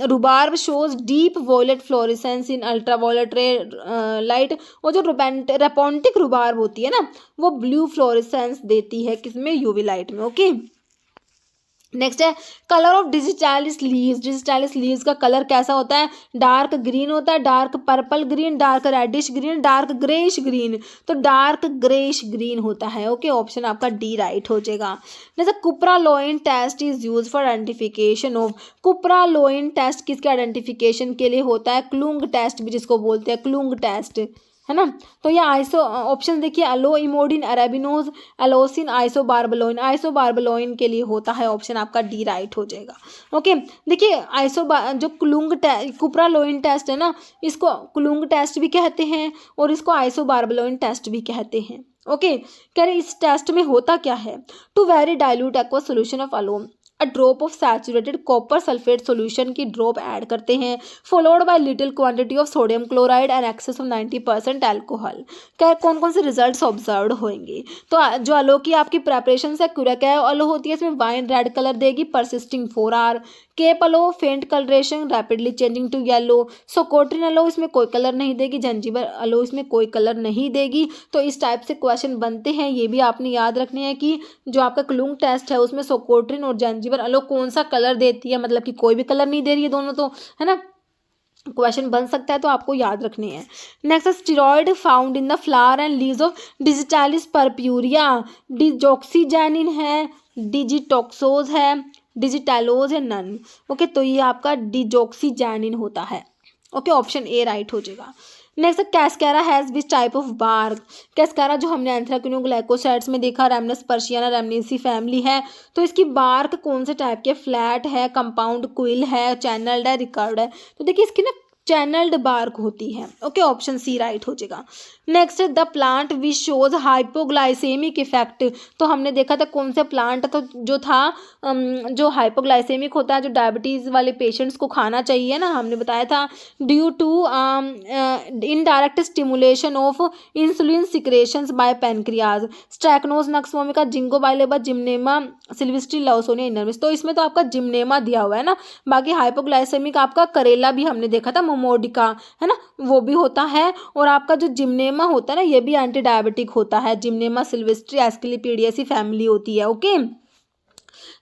rhubarb shows deep violet fluorescence in ultraviolet ray light, और जो रेपोंटिक रुबार्ब होती है ना वो ब्लू फ्लोरेसेंस देती है, किस में? यूवी लाइट में। ओके, नेक्स्ट है colour of digitalis leaves. Digitalis leaves का कलर कैसा होता है? डार्क ग्रीन होता है, dark purple green, dark reddish green, dark greyish green. तो डार्क ग्रेइश ग्रीन होता है। ओके, ऑप्शन आपका डी राइट हो जाएगा। जैसे cupraloin test is use for identification of. Cupraloin test किसके आइडेंटिफिकेशन के लिए होता है? क्लूंग टेस्ट भी जिसको बोलते हैं, क्लूंग टेस्ट, है ना। तो ये आइसो ऑप्शन देखिए, अलो इमोडिन, अरेबिनोज, एलोसिन, आइसोबार्बलोइन। आइसोबार्बलोइन के लिए होता है, ऑप्शन आपका डी राइट हो जाएगा। ओके, देखिए जो कुप्रालोइन टेस्ट है ना, इसको क्लूंग टेस्ट भी कहते हैं और इसको आइसोबार्बलोइन टेस्ट भी कहते हैं। ओके, कह रहे इस टेस्ट में होता क्या है? To very dilute aqua solution of aloin, a drop of saturated copper sulphate solution की ड्रॉप ऐड करते हैं, followed by little quantity of sodium chloride and excess of 90% alcohol. क्या कौन कौन से रिजल्ट्स ऑब्जर्व होंगे? तो जो अलो की आपकी प्रेपरेशन है, क्यूराकाओ अलो होती है, इसमें वाइन रेड कलर देगी, persisting 4 hour. Cape aloe faint coloration, rapidly changing to yellow. Socotrine aloe इसमें कोई कलर नहीं देगी, जंजीबर अलो इसमें कोई कलर नहीं देगी। तो इस टाइप से क्वेश्चन बनते हैं, ये भी आपने याद रखने हैं कि जो आपका क्लूंग टेस्ट है उसमें सोकोट्रिन और जंजीबर अलो कौन सा कलर देती है, मतलब कि कोई भी कलर नहीं दे रही है, दोनों तो, है ना। क्वेश्चन बन सकता है तो आपको याद रखने हैं। Next, steroid found in the flower and leaves of digitalis purpurea. Digoxigenin है, डिजिटॉक्सोज है, डिजिटैलोज है, नन। ओके, तो ये आपका डिजॉक्सीजैनिन होता है। ओके, ऑप्शन ए राइट हो जाएगा। Next, cascara has which type of bark. Cascara जो हमने एंथ्राक्विनो ग्लाइकोसाइड्स में देखा, रेमनस पर्शियाना रेमनेसी फैमिली है, तो इसकी बार्क कौन से टाइप के? फ्लैट है, कंपाउंड क्विल है, चैनल्ड है, रिकर्व्ड है। तो देखिए इसकी ना चैनल्ड बार्क होती है। ओके, ऑप्शन सी राइट हो जाएगा। Next, the plant which shows hypoglycaemic effect. तो हमने देखा था कौन सा प्लांट तो जो था जो हाइपोग्लाइसेमिक होता है, जो डायबिटीज़ वाले पेशेंट्स को खाना चाहिए ना, हमने बताया था due to indirect stimulation of insulin secretions by pancreas. Strychnos nux vomica, ginkgo biloba, gymnema sylvestre, lawsonia inermis. तो इसमें तो आपका जिम्नेमा दिया हुआ है ना। बाकी हाइपोग्लाइसेमिक आपका करेला भी हमने देखा था, मोमोडिका, है ना, वो भी होता है। और आपका जो जिम्नेमा होता है ना, ये भी एंटी डायबिटिक होता है। जिम्नेमा सिल्वेस्ट्री एस्किलिपीडियासी फैमिली होती है। ओके,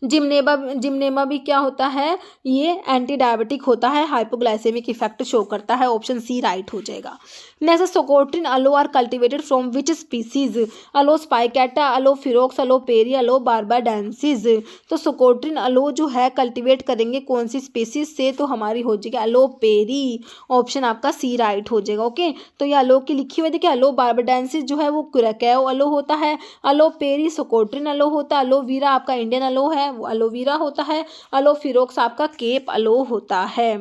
जिम्नेमा भी क्या होता है? ये एंटी डायबिटिक होता है, हाइपोग्लाइसेमिक इफेक्ट शो करता है। ऑप्शन सी राइट हो जाएगा। Next, socotrine aloe are cultivated from which species? Aloe spicata, aloe ferox, aloe perryi, aloe barbadensis. तो सोकोट्रिन अलो जो है कल्टिवेट करेंगे कौन सी स्पीसीज से? तो हमारी हो जाएगी अलो पेरी। ऑप्शन आपका सी राइट हो जाएगा। ओके, तो ये अलो की लिखी हुई देखिए, अलो बारबाडेंसिस जो है वो क्यूराकाओ अलो होता है, अलो पेरी सोकोट्रिन अलो होता है, अलोवीरा आपका इंडियन अलो है वो अलोवीरा होता है, अलोफिरोक्स आपका केप अलो होता है।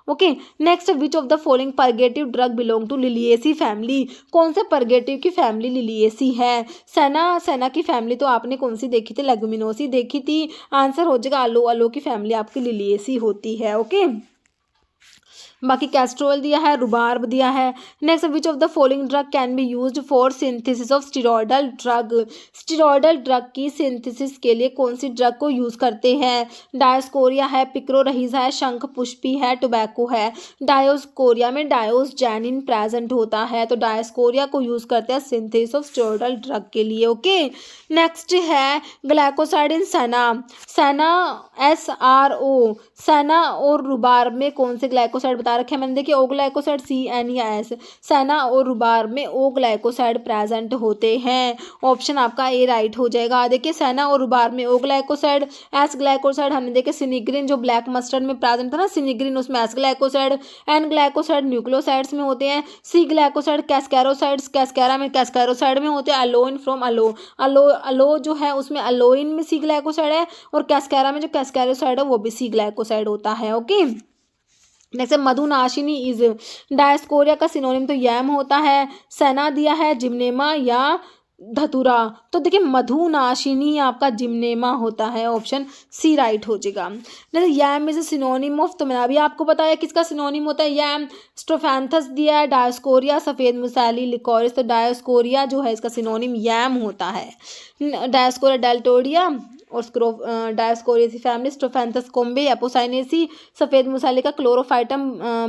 Okay, next, which of the following purgative drug belong to Liliaceae family. कौन से परगेटिव की फैमिली लिलिएसी है? सेना की फैमिली तो आपने कौन सी देखी थी? लेगुमिनोसी देखी थी। आंसर हो जाएगा अलो की फैमिली आपकी लिलिएसी होती है। ओके, बाकी कैस्ट्रोल दिया है, रुबार्ब दिया है। Next, which of the following drug can be used for synthesis of steroidal drug. Steroidal drug की सिंथेसिस के लिए कौन सी ड्रग को यूज़ करते हैं? डायोस्कोरिया है, पिक्रोरहिजा है, शंख पुष्पी है, टोबैको है। डायोस्कोरिया में डायोसजैनिन प्रेजेंट होता है, तो डायोस्कोरिया को यूज़ करते हैं सिंथेसिस ऑफ स्टीरॉयडल ड्रग के लिए। ओके, नेक्स्ट है ग्लाइकोसाइड इन सना। सना SRO, सना और रुबार्ब में कौन से ग्लाइकोसाइड बता रखे हैं मैंने? देखिए, ओ ग्लाइकोसाइड CNES। सना और रुबार्ब में ओ ग्लाइकोसाइड प्रेजेंट होते हैं। ऑप्शन आपका ए राइट हो जाएगा। देखिए, सना और रुबार्ब में ओ ग्लाइकोसाइड, एस ग्लाइकोसाइड हमने देखे सिनिग्रिन जो ब्लैक मस्टर्ड में प्रेजेंट था ना, सिनिग्रिन, उसमें S glycoside. N glycoside nucleosides में होते हैं। सी ग्लाइकोसाइड कैस्केरोसाइड्स, कैस्केरा में कैस्केरोसाइड में होते हैं। अलोइन फ्रॉम अलो जो है उसमें अलोइन में सी ग्लाइकोसाइड है, और कैस्केरा में जो कैस्केरोसाइड है वो भी सी ग्लाइकोसाइड होता है। Okay, next Madhunashini is. Dioscorea का सिनोनिम तो यैम होता है। सना दिया है, जिम्नेमा या धतुरा। तो देखिए, मधुनाशिनी आपका जिम्नेमा होता है, ऑप्शन सी राइट हो जाएगा। जैसे यैम इज सिनोनिम ऑफ, तो मैंने अभी आपको बताया किसका सिनोनिम होता है यैम। स्ट्रोफैंथस दिया है, डायोस्कोरिया, सफ़ेद मुसैली, लिकोरिस। तो डायोस्कोरिया जो है इसका सिनोनिम यैम होता है। डायोस्कोरिया डेल्टोडिया और डायोस्कोरियसी फैमिली, स्ट्रोफैंथस कोम्बे, एपोसाइनेसी। सफ़ेद मुसाले का क्लोरोफाइटम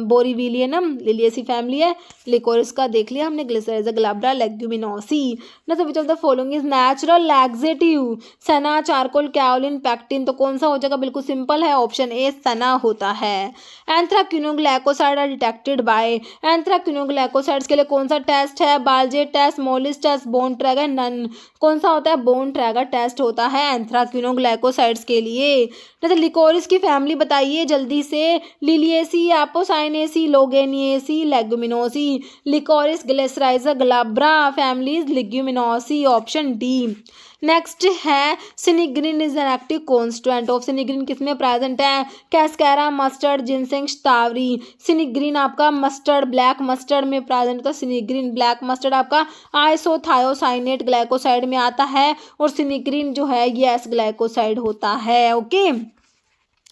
बोरीविलियनम, लिलियसी फैमिली है। लिकोरिस का देख लिया हमने, glycyrrhiza glabra, leguminosae. No which of the following is natural laxative. Senna, charcoal, kaolin, pectin. तो कौन सा हो जाएगा? बिल्कुल सिंपल है, ऑप्शन ए सना होता है। Anthraquinone glycoside are detected by. Anthraquinone glycosides के लिए कौन सा टेस्ट है? Baljet test, Molisch test, Borntrager, none. कौन सा होता है? बोन ट्रैगर टेस्ट होता है एंथ्राक्विनोग्लाइकोसाइड्स के लिए। जैसे लिकोरिस की फैमिली बताइए जल्दी से। Liliaceae, apocynaceae, loganiaceae, leguminosae. Licorice, glycyrrhiza glabra families, leguminosae, option D. Next है sinigrin is an active constituent of. Sinigrin किसमें प्रेजेंट है? Cascara, mustard, ginseng, shatavari. Sinigrin आपका मस्टर्ड, ब्लैक मस्टर्ड में प्रेजेंट होता है। सिनिग्रिन ब्लैक मस्टर्ड आपका isothiocyanate glycoside में आता है, और सिनिग्रिन जो है ये एस ग्लाइकोसाइड होता है। ओके,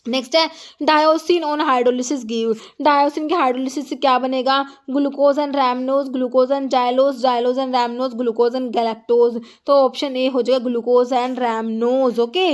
नेक्स्ट है dioscin on hydrolysis give. Dioscin के हाइड्रोलिसिस से क्या बनेगा? Glucose and rhamnose, glucose and xylose, xylose and rhamnose, glucose and galactose. तो ऑप्शन ए हो जाएगा glucose and rhamnose. Okay,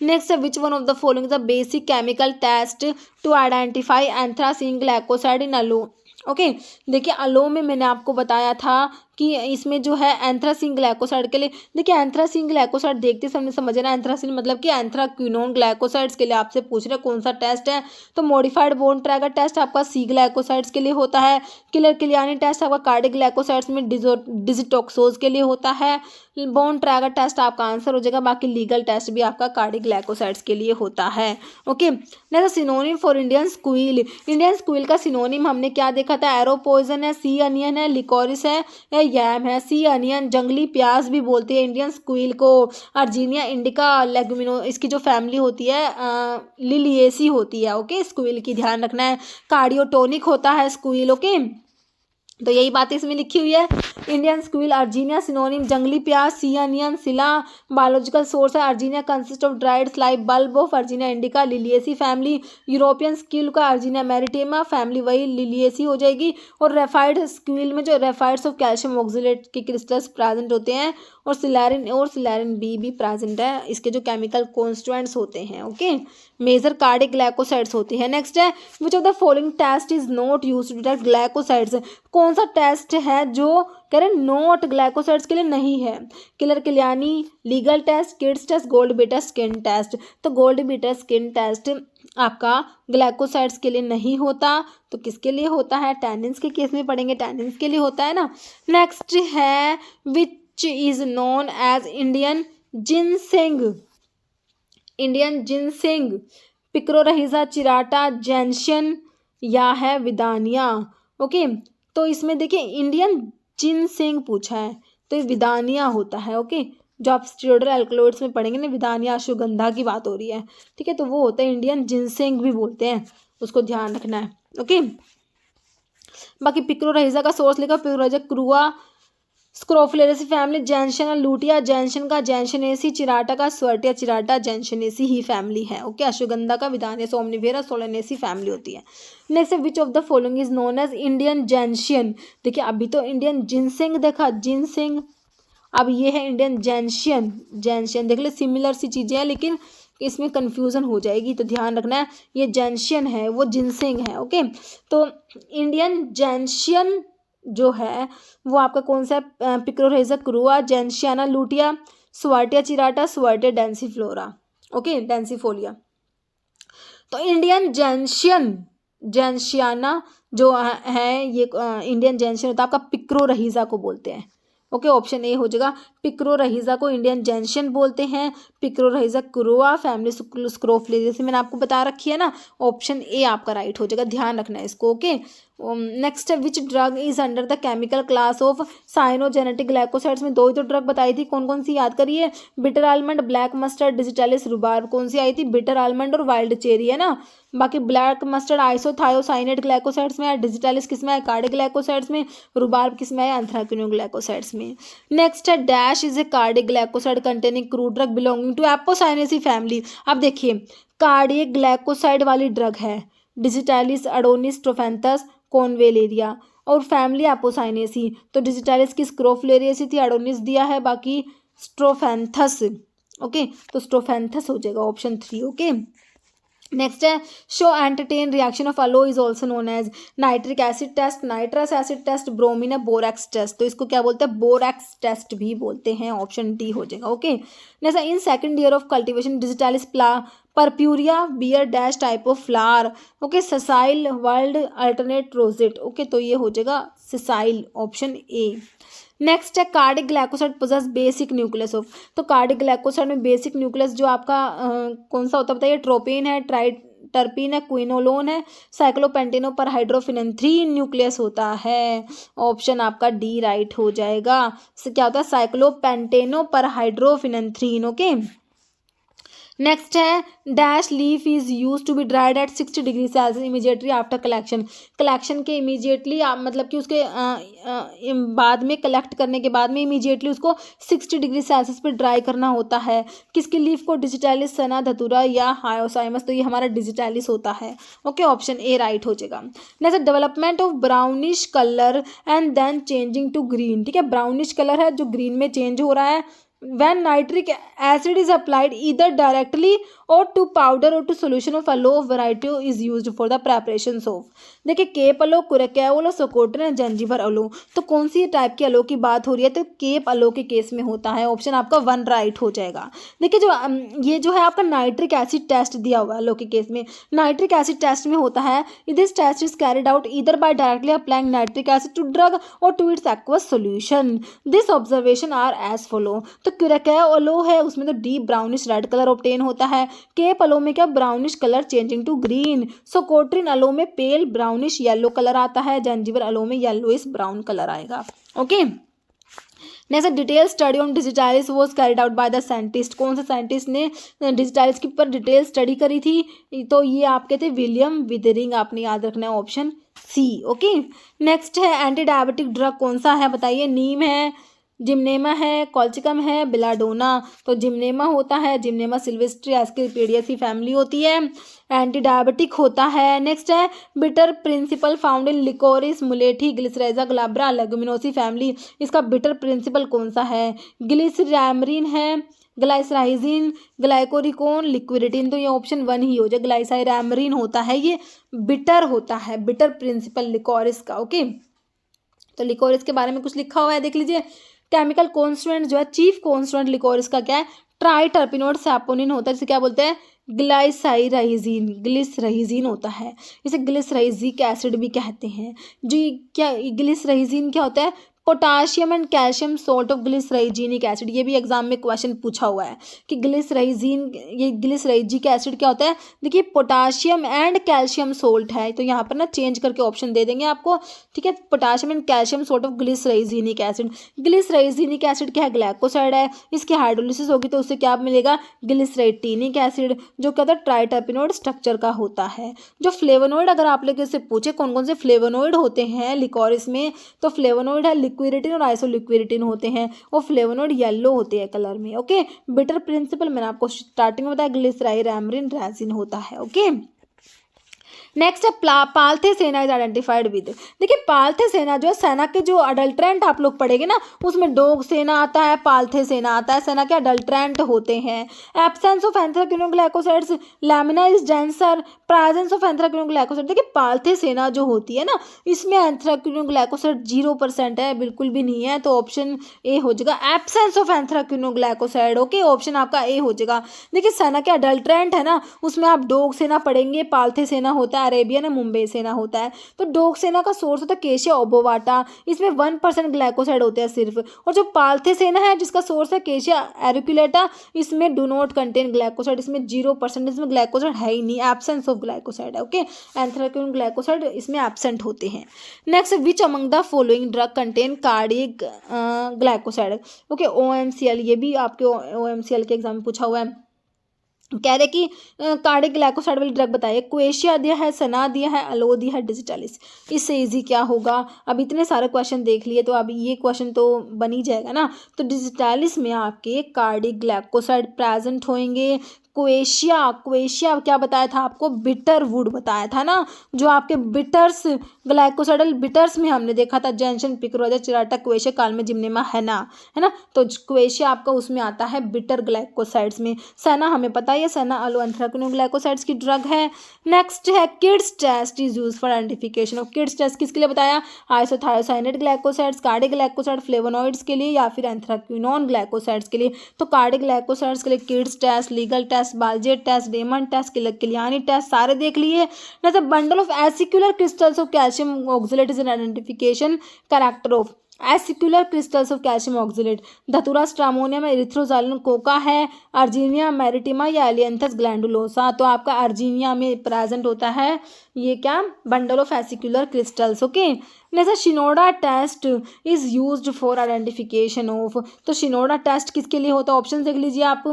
next है which one of the following the basic chemical test to identify anthracene glycoside in aloe. ओके, देखिए aloe में मैंने आपको बताया था कि इसमें जो है एंथ्रासीन ग्लाइकोसाइड के लिए, देखिए एंथ्रासीन ग्लाइकोसाइड देखते समझ समझना, एंथ्रासीन मतलब कि एंथ्राक्विनोन ग्लाइकोसाइड्स के लिए आपसे पूछ रहे कौन सा टेस्ट है। तो मॉडिफाइड बोन ट्रैगर टेस्ट आपका सी ग्लाइकोसाइड्स के लिए होता है। किलर किलियानी टेस्ट आपका कार्डिक ग्लाइकोसाइड्स में डिजिटोक्सोज के लिए होता है। बोन ट्रैगर टेस्ट आपका आंसर हो जाएगा। बाकी लीगल टेस्ट भी आपका कार्डिक ग्लाइकोसाइड्स के लिए होता है। Okay, next synonym for Indian squeal. Indian squeal का सिनोनिम हमने क्या देखा था? एरो पॉइजन है, सी अनियन है, लिकोरिस है, यैम है। सी अनियन जंगली प्याज भी बोलते हैं इंडियन स्क्वील को। अर्जीनिया इंडिका लेगुमिनो, इसकी जो फैमिली होती है लिलियेसी होती है। ओके, स्क्वील की ध्यान रखना है। कार्डियोटोनिक होता है स्क्वील। ओके, तो यही बात इसमें लिखी हुई है। इंडियन स्क्वील अर्जीनिया सिनोनिम जंगली प्याज, sea onion, scilla. Biological source है urginea consist of dried slice bulb of urginea indica, liliaceae family. European squill का अर्जीनिया मैरिटेमा फैमिली वही लिलियेसी हो जाएगी। और रेफाइड स्क्वील में जो रेफाइड्स ऑफ कैल्शियम ऑक्सिलेट के क्रिस्टल्स प्रेजेंट होते हैं, और सिलेरिन बी भी प्रेजेंट है। इसके जो केमिकल कॉन्स्टिट्यूएंट्स होते हैं। ओके, मेजर कार्डिक ग्लाइकोसाइड्स होती है। नेक्स्ट है which of the following test is not used to detect glycosides. कौन सा टेस्ट है जो कह रहे नोट ग्लाइकोसाइड्स के लिए नहीं है? Keller Killiani, Legal test, Kedde's test, gold beater skin test. तो गोल्ड बीटर स्किन टेस्ट आपका ग्लाइकोसाइड्स के लिए नहीं होता, तो किसके लिए होता है? टैनिन्स के केस में पढ़ेंगे, टैनिन्स के लिए होता है ना। नेक्स्ट है which is known as Indian ginseng. Indian ginseng picrorhiza, chirata, gentian या है विदानिया। ओके, तो इसमें देखिए इंडियन जिनसेंग पूछा है, तो ये विदानिया होता है। ओके, जो आप स्टीरोइडल एल्कलॉइड्स में पढ़ेंगे ना, विदानिया अश्वगंधा की बात हो रही है, ठीक है, तो वो होता है इंडियन जिनसेंग भी बोलते हैं, उसको ध्यान रखना है। ओके, बाकी पिक्रोरहिजा का सोर्स लिखा, पिक्रोरहिजा क्रुआ स्क्रोफुलेरेसी फैमिली, जैनशन लूटिया, जैनशन का जैनशनेसी, चिराटा का स्वर्टिया, चिराटा जैनशनेसी ही फैमिली है। ओके, अश्वगंधा का विदानिया, सोमनिफेरा, सोलेनेसी फैमिली होती है। नेक्स्ट है which of the following is known as Indian gentian. देखिए अभी तो इंडियन जिनसिंग देखा, जिनसिंग, अब ये है इंडियन जैनशियन। जैनशियन देख ले, सिमिलर सी चीज़ें हैं लेकिन इसमें कन्फ्यूज़न हो जाएगी, तो ध्यान रखना है, ये जैनशियन है वो जिनसिंग है। ओके, तो इंडियन जैनशियन जो है वो आपका कौन सा है? पिक्रोरहिजा क्रुआ, जैनशियाना लूटिया, स्वार्टिया चिराटा, स्वार्टिया डेंसीफ्लोरा। ओके, डेंसीफोलिया। तो इंडियन जैनशियन, जैनशियाना जो है ये इंडियन जैनशियन होता है आपका पिक्रोरहिजा को बोलते हैं। ओके, ऑप्शन ए हो जाएगा, पिक्रोरहिजा को इंडियन जैनशियन बोलते हैं। पिक्रोरहिजा क्रुआ फैमिली स्क्रोफुलेरेसी, जैसे मैंने आपको बता रखी है ना, ऑप्शन ए आपका राइट हो जाएगा, ध्यान रखना है इसको। ओके, नेक्स्ट है which drug is under the chemical class of cyanogenetic glycosides में दो ही तो ड्रग बताई थी, कौन कौन सी याद करिए? Bitter almond, black mustard, digitalis, rhubarb. कौन सी आई थी? बिटर आलमंड और वाइल्ड चेरी है ना। बाकी ब्लैक मस्टर्ड आइसोथायोसाइनेट ग्लाइकोसाइड्स में है, डिजिटालिस किस में है? कार्डिक ग्लाइकोसाइड्स में, रुबार्ब किस में है? एंथ्राक्विनोन ग्लाइकोसाइड्स में। नेक्स्ट है dash is a cardiac glycoside containing crude drug belonging to apocynaceae family. अब देखिए कार्डिक ग्लाइकोसाइड वाली ड्रग है डिजिटालिस, अडोनिस, ट्रोफेंथस, कॉन्वेलेरिया, और फैमिली एपोसाइनेसी, तो डिजिटालिस की स्क्रोफुलेरिएसी थी, अडोनिस दिया है, बाकी स्ट्रोफेंथस। ओके, तो स्ट्रोफेंथस हो जाएगा ऑप्शन 3। ओके, नेक्स्ट है Schouteten reaction of aloe is also known as nitric acid test, nitrous acid test, bromine है, बोरैक्स टेस्ट, तो इसको क्या बोलते हैं? बोरैक्स टेस्ट भी बोलते हैं, ऑप्शन डी हो जाएगा। Okay, next in second year of cultivation digitalis purpurea bear dash type of flower. Okay, sessile, whorled, alternate, rosette. Okay, तो ये हो जाएगा ससाइल, ऑप्शन ए। नेक्स्ट है cardiac glycoside possess basic nucleus of, तो cardiac glycoside में basic nucleus जो आपका कौन सा होता है बताइए? ट्रोपिन है, टर्पीन है, क्विनोलोन है, साइक्लोपेंटेनो पर हाइड्रोफिनन 3 न्यूक्लियस होता है, ऑप्शन आपका डी राइट हो जाएगा। क्या होता है? Cyclopentano perhydrophenanthrene 3। Okay, next है dash leaf is use to be dried at 60 degree Celsius immediately after collection. Collection के इमीजिएटली मतलब कि उसके बाद में, कलेक्ट करने के बाद में इमीजिएटली उसको 60 डिग्री सेल्सियस पे ड्राई करना होता है। किसकी लीफ को? डिजिटालिस, सना, धतूरा या हायोसाइमस, तो ये हमारा डिजिटालिस होता है। ओके, ऑप्शन ए राइट हो जाएगा। Next development of brownish colour and then changing to green. ठीक है, ब्राउनिश कलर है जो ग्रीन में चेंज हो रहा है when nitric acid is applied either directly or to powder or to solution of aloe variety is used for the preparations of। देखिए cap अलो, कुरेक्याओलो, सोकोट्रिन, जंजीबर अलो, तो कौन सी टाइप के अलो की बात हो रही है? तो केप अलो के केस में होता है, ऑप्शन आपका 1 राइट हो जाएगा। देखिए जो ये जो है आपका नाइट्रिक एसिड टेस्ट दिया हुआ है अलो के केस में, नाइट्रिक एसिड टेस्ट में होता है this test is carried out either by directly applying nitric acid to drug और to its aqueous solution. This observation are as follow, तो क्यूरेक्याओलो है उसमें तो deep brownish red colour obtain होता है, केप अलो में क्या? Brownish colour changing to green, socotrine aloe में पेल ब्राउनिश येलो कलर आता है, जंजीबर अलो में येलोइश ब्राउन कलर आएगा। Okay, next detail study on digitalis was carried out by the scientist. कौन से साइंटिस्ट ने डिजिटालिस के ऊपर डिटेल स्टडी करी थी? तो ये आपके थे विलियम विदरिंग, आपने याद रखना है ऑप्शन सी। ओके, नेक्स्ट है एंटी डायबिटिक ड्रग कौन सा है बताइए? नीम है, जिम्नेमा है, कॉल्चिकम है, बिलाडोना, तो जिम्नेमा होता है, जिम्नेमा सिल्वेस्ट्री एस्क्लेपिडियसी फैमिली होती है, एंटी डायबिटिक होता है। नेक्स्ट है bitter principle found in licorice, मुलेठी, ग्लिसरेजा, ग्लाब्रा, लेगुमिनोसी फैमिली। इसका बिटर प्रिंसिपल कौन सा है? ग्लिसरैमरिन है, ग्लाइसराइजिन, ग्लाइकोरिकोन, लिक्विडिटिन, तो ये ऑप्शन 1 ही हो जाए, ग्लाइसराइमरिन होता है, ये बिटर होता है, बिटर प्रिंसिपल लिकोरिस का। ओके, तो लिकोरिस के बारे में कुछ लिखा हुआ है, देख लीजिए। केमिकल कॉन्स्टिट्यूएंट जो है, चीफ कॉन्स्टिट्यूएंट लिकोरिस का क्या है? ट्राइटर्पिनोड सैपोनिन होता है, जिसे क्या बोलते हैं? ग्लाइसाइराइजीन, ग्लिसराइजीन होता है, इसे ग्लिसराइजिक एसिड भी कहते हैं। जी क्या ग्लिसराइजीन क्या होता है? Potassium and calcium salt of glycyrrhizinic acid. ये भी एग्जाम में क्वेश्चन पूछा हुआ है कि ग्लिसराइजीन, ये ग्लिसराइजिक एसिड क्या होता है? देखिए पोटाशियम एंड कैल्शियम सोल्ट है, तो यहाँ पर ना चेंज करके ऑप्शन दे देंगे आपको। ठीक है, potassium and calcium salt of glycyrrhizinic acid. Glycyrrhizinic acid क्या है? ग्लाइकोसाइड है, इसकी हाइड्रोलिसिस होगी तो उससे क्या मिलेगा? ग्लिसराइटिनिक एसिड, जो क्या होता है? ट्राइटर्पिनोड स्ट्रक्चर का होता है। जो फ्लेवोनोइड, अगर आप लोग इससे पूछे कौन कौन से फ्लेवोनोइड होते हैं लिकोरिस में, तो फ्लेवोनोइड है लिक्विरिटिन और आइसोलिक्विरिटिन होते हैं, वो फ्लेवोनॉइड येलो होते हैं कलर में। ओके, बिटर प्रिंसिपल मैंने आपको स्टार्टिंग में बताया, ग्लिसराइड, एमरिन, रेजिन होता है। ओके, नेक्स्ट है पाल्थेसेना इज आइडेंटिफाइड विद। देखिए पाल्थेसेना जो है सेना के जो अडल्ट्रेंट आप लोग पढ़ेंगे ना, उसमें डोग सेना आता है, पाल्थेसेना आता है, सेना के अडल्ट्रेंट होते हैं। Absence of anthraquinone glycosides, lamina is denser, presence of anthraquinone glycoside. देखिए पाल्थेसेना जो होती है ना, इसमें एंथ्राक्विनोग्लाइकोसाइड 0% है, बिल्कुल भी नहीं है, तो ऑप्शन ए हो जाएगा एब्सेंस ऑफ एंथ्राक्विनोग्लाइकोसाइड। ओके, ऑप्शन आपका ए हो जाएगा। देखिए सेना के अडल्ट्रेंट है ना, उसमें आप डोग सेना पढ़ेंगे, पाल्थेसेना होता है, अरेबियन है, मुंबई सेना होता है। तो डोग सेना का सोर्स होता है केशिया ओबोवाटा, इसमें 1% ग्लाइकोसाइड होते हैं सिर्फ। और जो पाल्थे सेना है जिसका सोर्स है केशिया एरिकुलेटा, इसमें डू नॉट कंटेन ग्लाइकोसाइड, इसमें 0%, इसमें ग्लाइकोसाइड है ही नहीं, एब्सेंस ऑफ ग्लाइकोसाइड है। ओके, एंथ्राक्विन ग्लाइकोसाइड इसमें एब्सेंट होते हैं। Next, which among the following drug contain cardiac glycoside. Okay, OMCL, ये भी आपके OMCL के एग्जाम में पूछा हुआ है। कह रहे कि कार्डिक ग्लाइकोसाइड वाली ड्रग बताइए। क्वेशिया दिया है, सना दिया है, अलो दिया है, डिजिटालिस। इससे इजी क्या होगा, अब इतने सारे क्वेश्चन देख लिए तो अब ये क्वेश्चन तो बन ही जाएगा ना। तो डिजिटालिस में आपके कार्डिक ग्लाइकोसाइड प्रेजेंट होंगे। क्वेशिया क्या बताया था आपको, बिटर वुड बताया था ना, जो आपके बिटर्स ग्लाइकोसाइडल बिटर्स में हमने देखा था, जेंशन, पिक्रोजा, चिराटा, क्वेशिया, कालमे, जिम्नेमा, है ना। तो क्वेशिया आपका उसमें आता है बिटर ग्लाइकोसाइड्स में। सना हमें पता है, सना अलो एंथ्राक्विनोग्लाइकोसाइड्स की ड्रग है। नेक्स्ट है Kedde's test is use for identification of. Kedde's test किसके लिए बताया, isothiocyanate glycosides, cardiac glycoside, flavonoids के लिए, या फिर एंथ्राक्विनोन ग्लाइकोसाइड्स के लिए। तो कार्डिक ग्लाइकोसाइड्स के लिए kedde's test, legal test, बालजेट test, डेमन टेस्ट, किलियानी टेस्ट सारे देख लिए ना। तो bundle of acicular crystals of calcium oxalate is an identification character of acicular crystals of calcium oxalate. Datura stramonium, erythroxylon, coca है, अर्जीनिया मैरिटिमा या एलियंथस ग्लैंडुलोसा। तो आपका अर्जीनिया में प्रेजेंट होता है ये क्या, bundle of acicular crystals. Okay, जैसे Shinoda test is used for identification of. तो शिनोडा टेस्ट किसके लिए होता है, ऑप्शन देख लीजिए आप।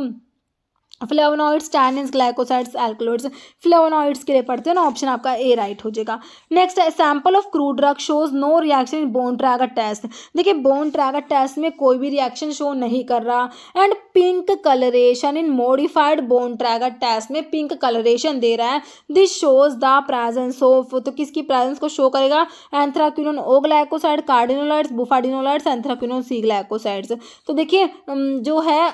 Flavonoids, tannins, glycosides, alkaloids. Flavonoids के लिए पढ़ते हो ना, ऑप्शन आपका ए राइट हो जाएगा। नेक्स्ट है sample of crude drug shows no reaction in Borntrager test. देखिए बोन ट्रैगर टेस्ट में कोई भी रिएक्शन शो नहीं कर रहा। And pink coloration in modified Borntrager test में पिंक कलरेशन दे रहा है। This shows the presence of, तो किसकी प्रेजेंस को शो करेगा, anthraquinone O glycoside, cardenolides, bufadienolides, anthraquinone C glycosides. तो देखिए जो है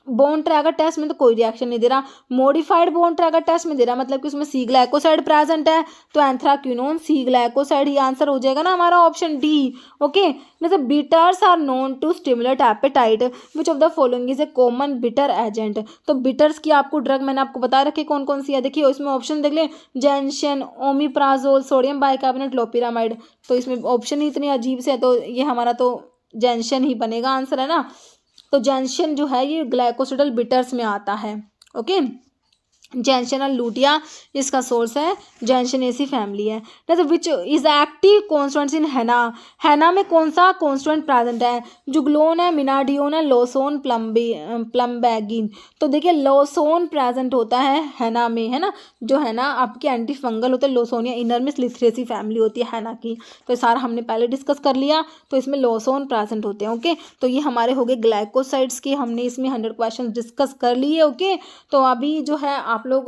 बोन ट्रैगर टेस्ट में तो कोई रिएक्शन नहीं दे रहा, मॉडिफाइड बोन ट्रैगर टेस्ट में दे रहा, मतलब कि उसमें सी ग्लाइकोसाइड प्रेजेंट है, तो एंथ्राक्विनोन सी ग्लाइकोसाइड ही आंसर हो जाएगा ना हमारा, ऑप्शन डी। ओके, जैसे bitters are known to stimulate appetite, which of the following is a common bitter agent. तो बिटर्स की आपको ड्रग मैंने आपको बता रखी कौन कौन सी है, देखिए इसमें ऑप्शन देख ले, जेंशन, ओमिप्राजोल, सोडियम बाइकार्बोनेट, लोपिरामाइड। तो इसमें ऑप्शन ही इतने अजीब से है, तो ये हमारा तो जेंशन ही बनेगा आंसर, है ना। तो जेंशन जो है ये ग्लाइकोसिडल बिटर्स में आता है। ओके, जेंशन और लूटिया इसका सोर्स है, जेंशनेसी फैमिली है। तो विच इज एक्टिव कॉन्स्टिट्यूएंट्स इन हेना। हेना में कौन सा कॉन्स्टिट्यूएंट प्रेजेंट है, जुगलोन है, मिनाडियोन है, लोसोन, प्लम्बैगिन। तो देखिए लोसोन प्रेजेंट होता है हेना में, है ना। जो है ना आपके एंटी फंगल होते हैं, लोसोनिया इनरमिस लिथरेसी फैमिली होती है हेना की। तो सारा हमने पहले डिस्कस कर लिया, तो इसमें लोसोन प्रेजेंट होते हैं। ओके, तो ये हमारे हो गए ग्लाइकोसाइड्स के, हमने इसमें 100 क्वेश्चन डिस्कस कर लिए। ओके, तो अभी जो है आप लोग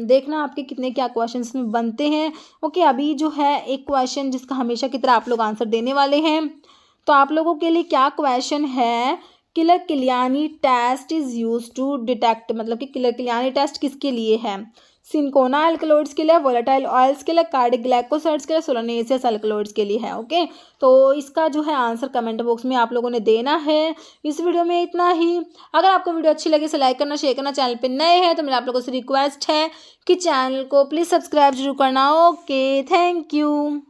देखना आपके कितने क्या क्वेश्चंस में बनते हैं। ओके, अभी जो है एक क्वेश्चन जिसका हमेशा की तरह आप लोग आंसर देने वाले हैं। तो आप लोगों के लिए क्या क्वेश्चन है, Keller Killiani test is use to detect, मतलब कि किलर किलियानी टेस्ट किसके लिए है, सिंकोना एल्कलॉइड्स के लिए, वोलेटाइल ऑयल्स के लिए, कार्डिक ग्लाइकोसाइड्स के लिए, सोलानेसियस एल्कलॉइड्स के लिए है। ओके, तो इसका जो है आंसर कमेंट बॉक्स में आप लोगों ने देना है। इस वीडियो में इतना ही। अगर आपको वीडियो अच्छी लगे तो लाइक करना, शेयर करना, चैनल पे नए हैं तो मेरा आप लोगों से रिक्वेस्ट है कि चैनल को प्लीज़ सब्सक्राइब जरूर करना। Okay, thank you.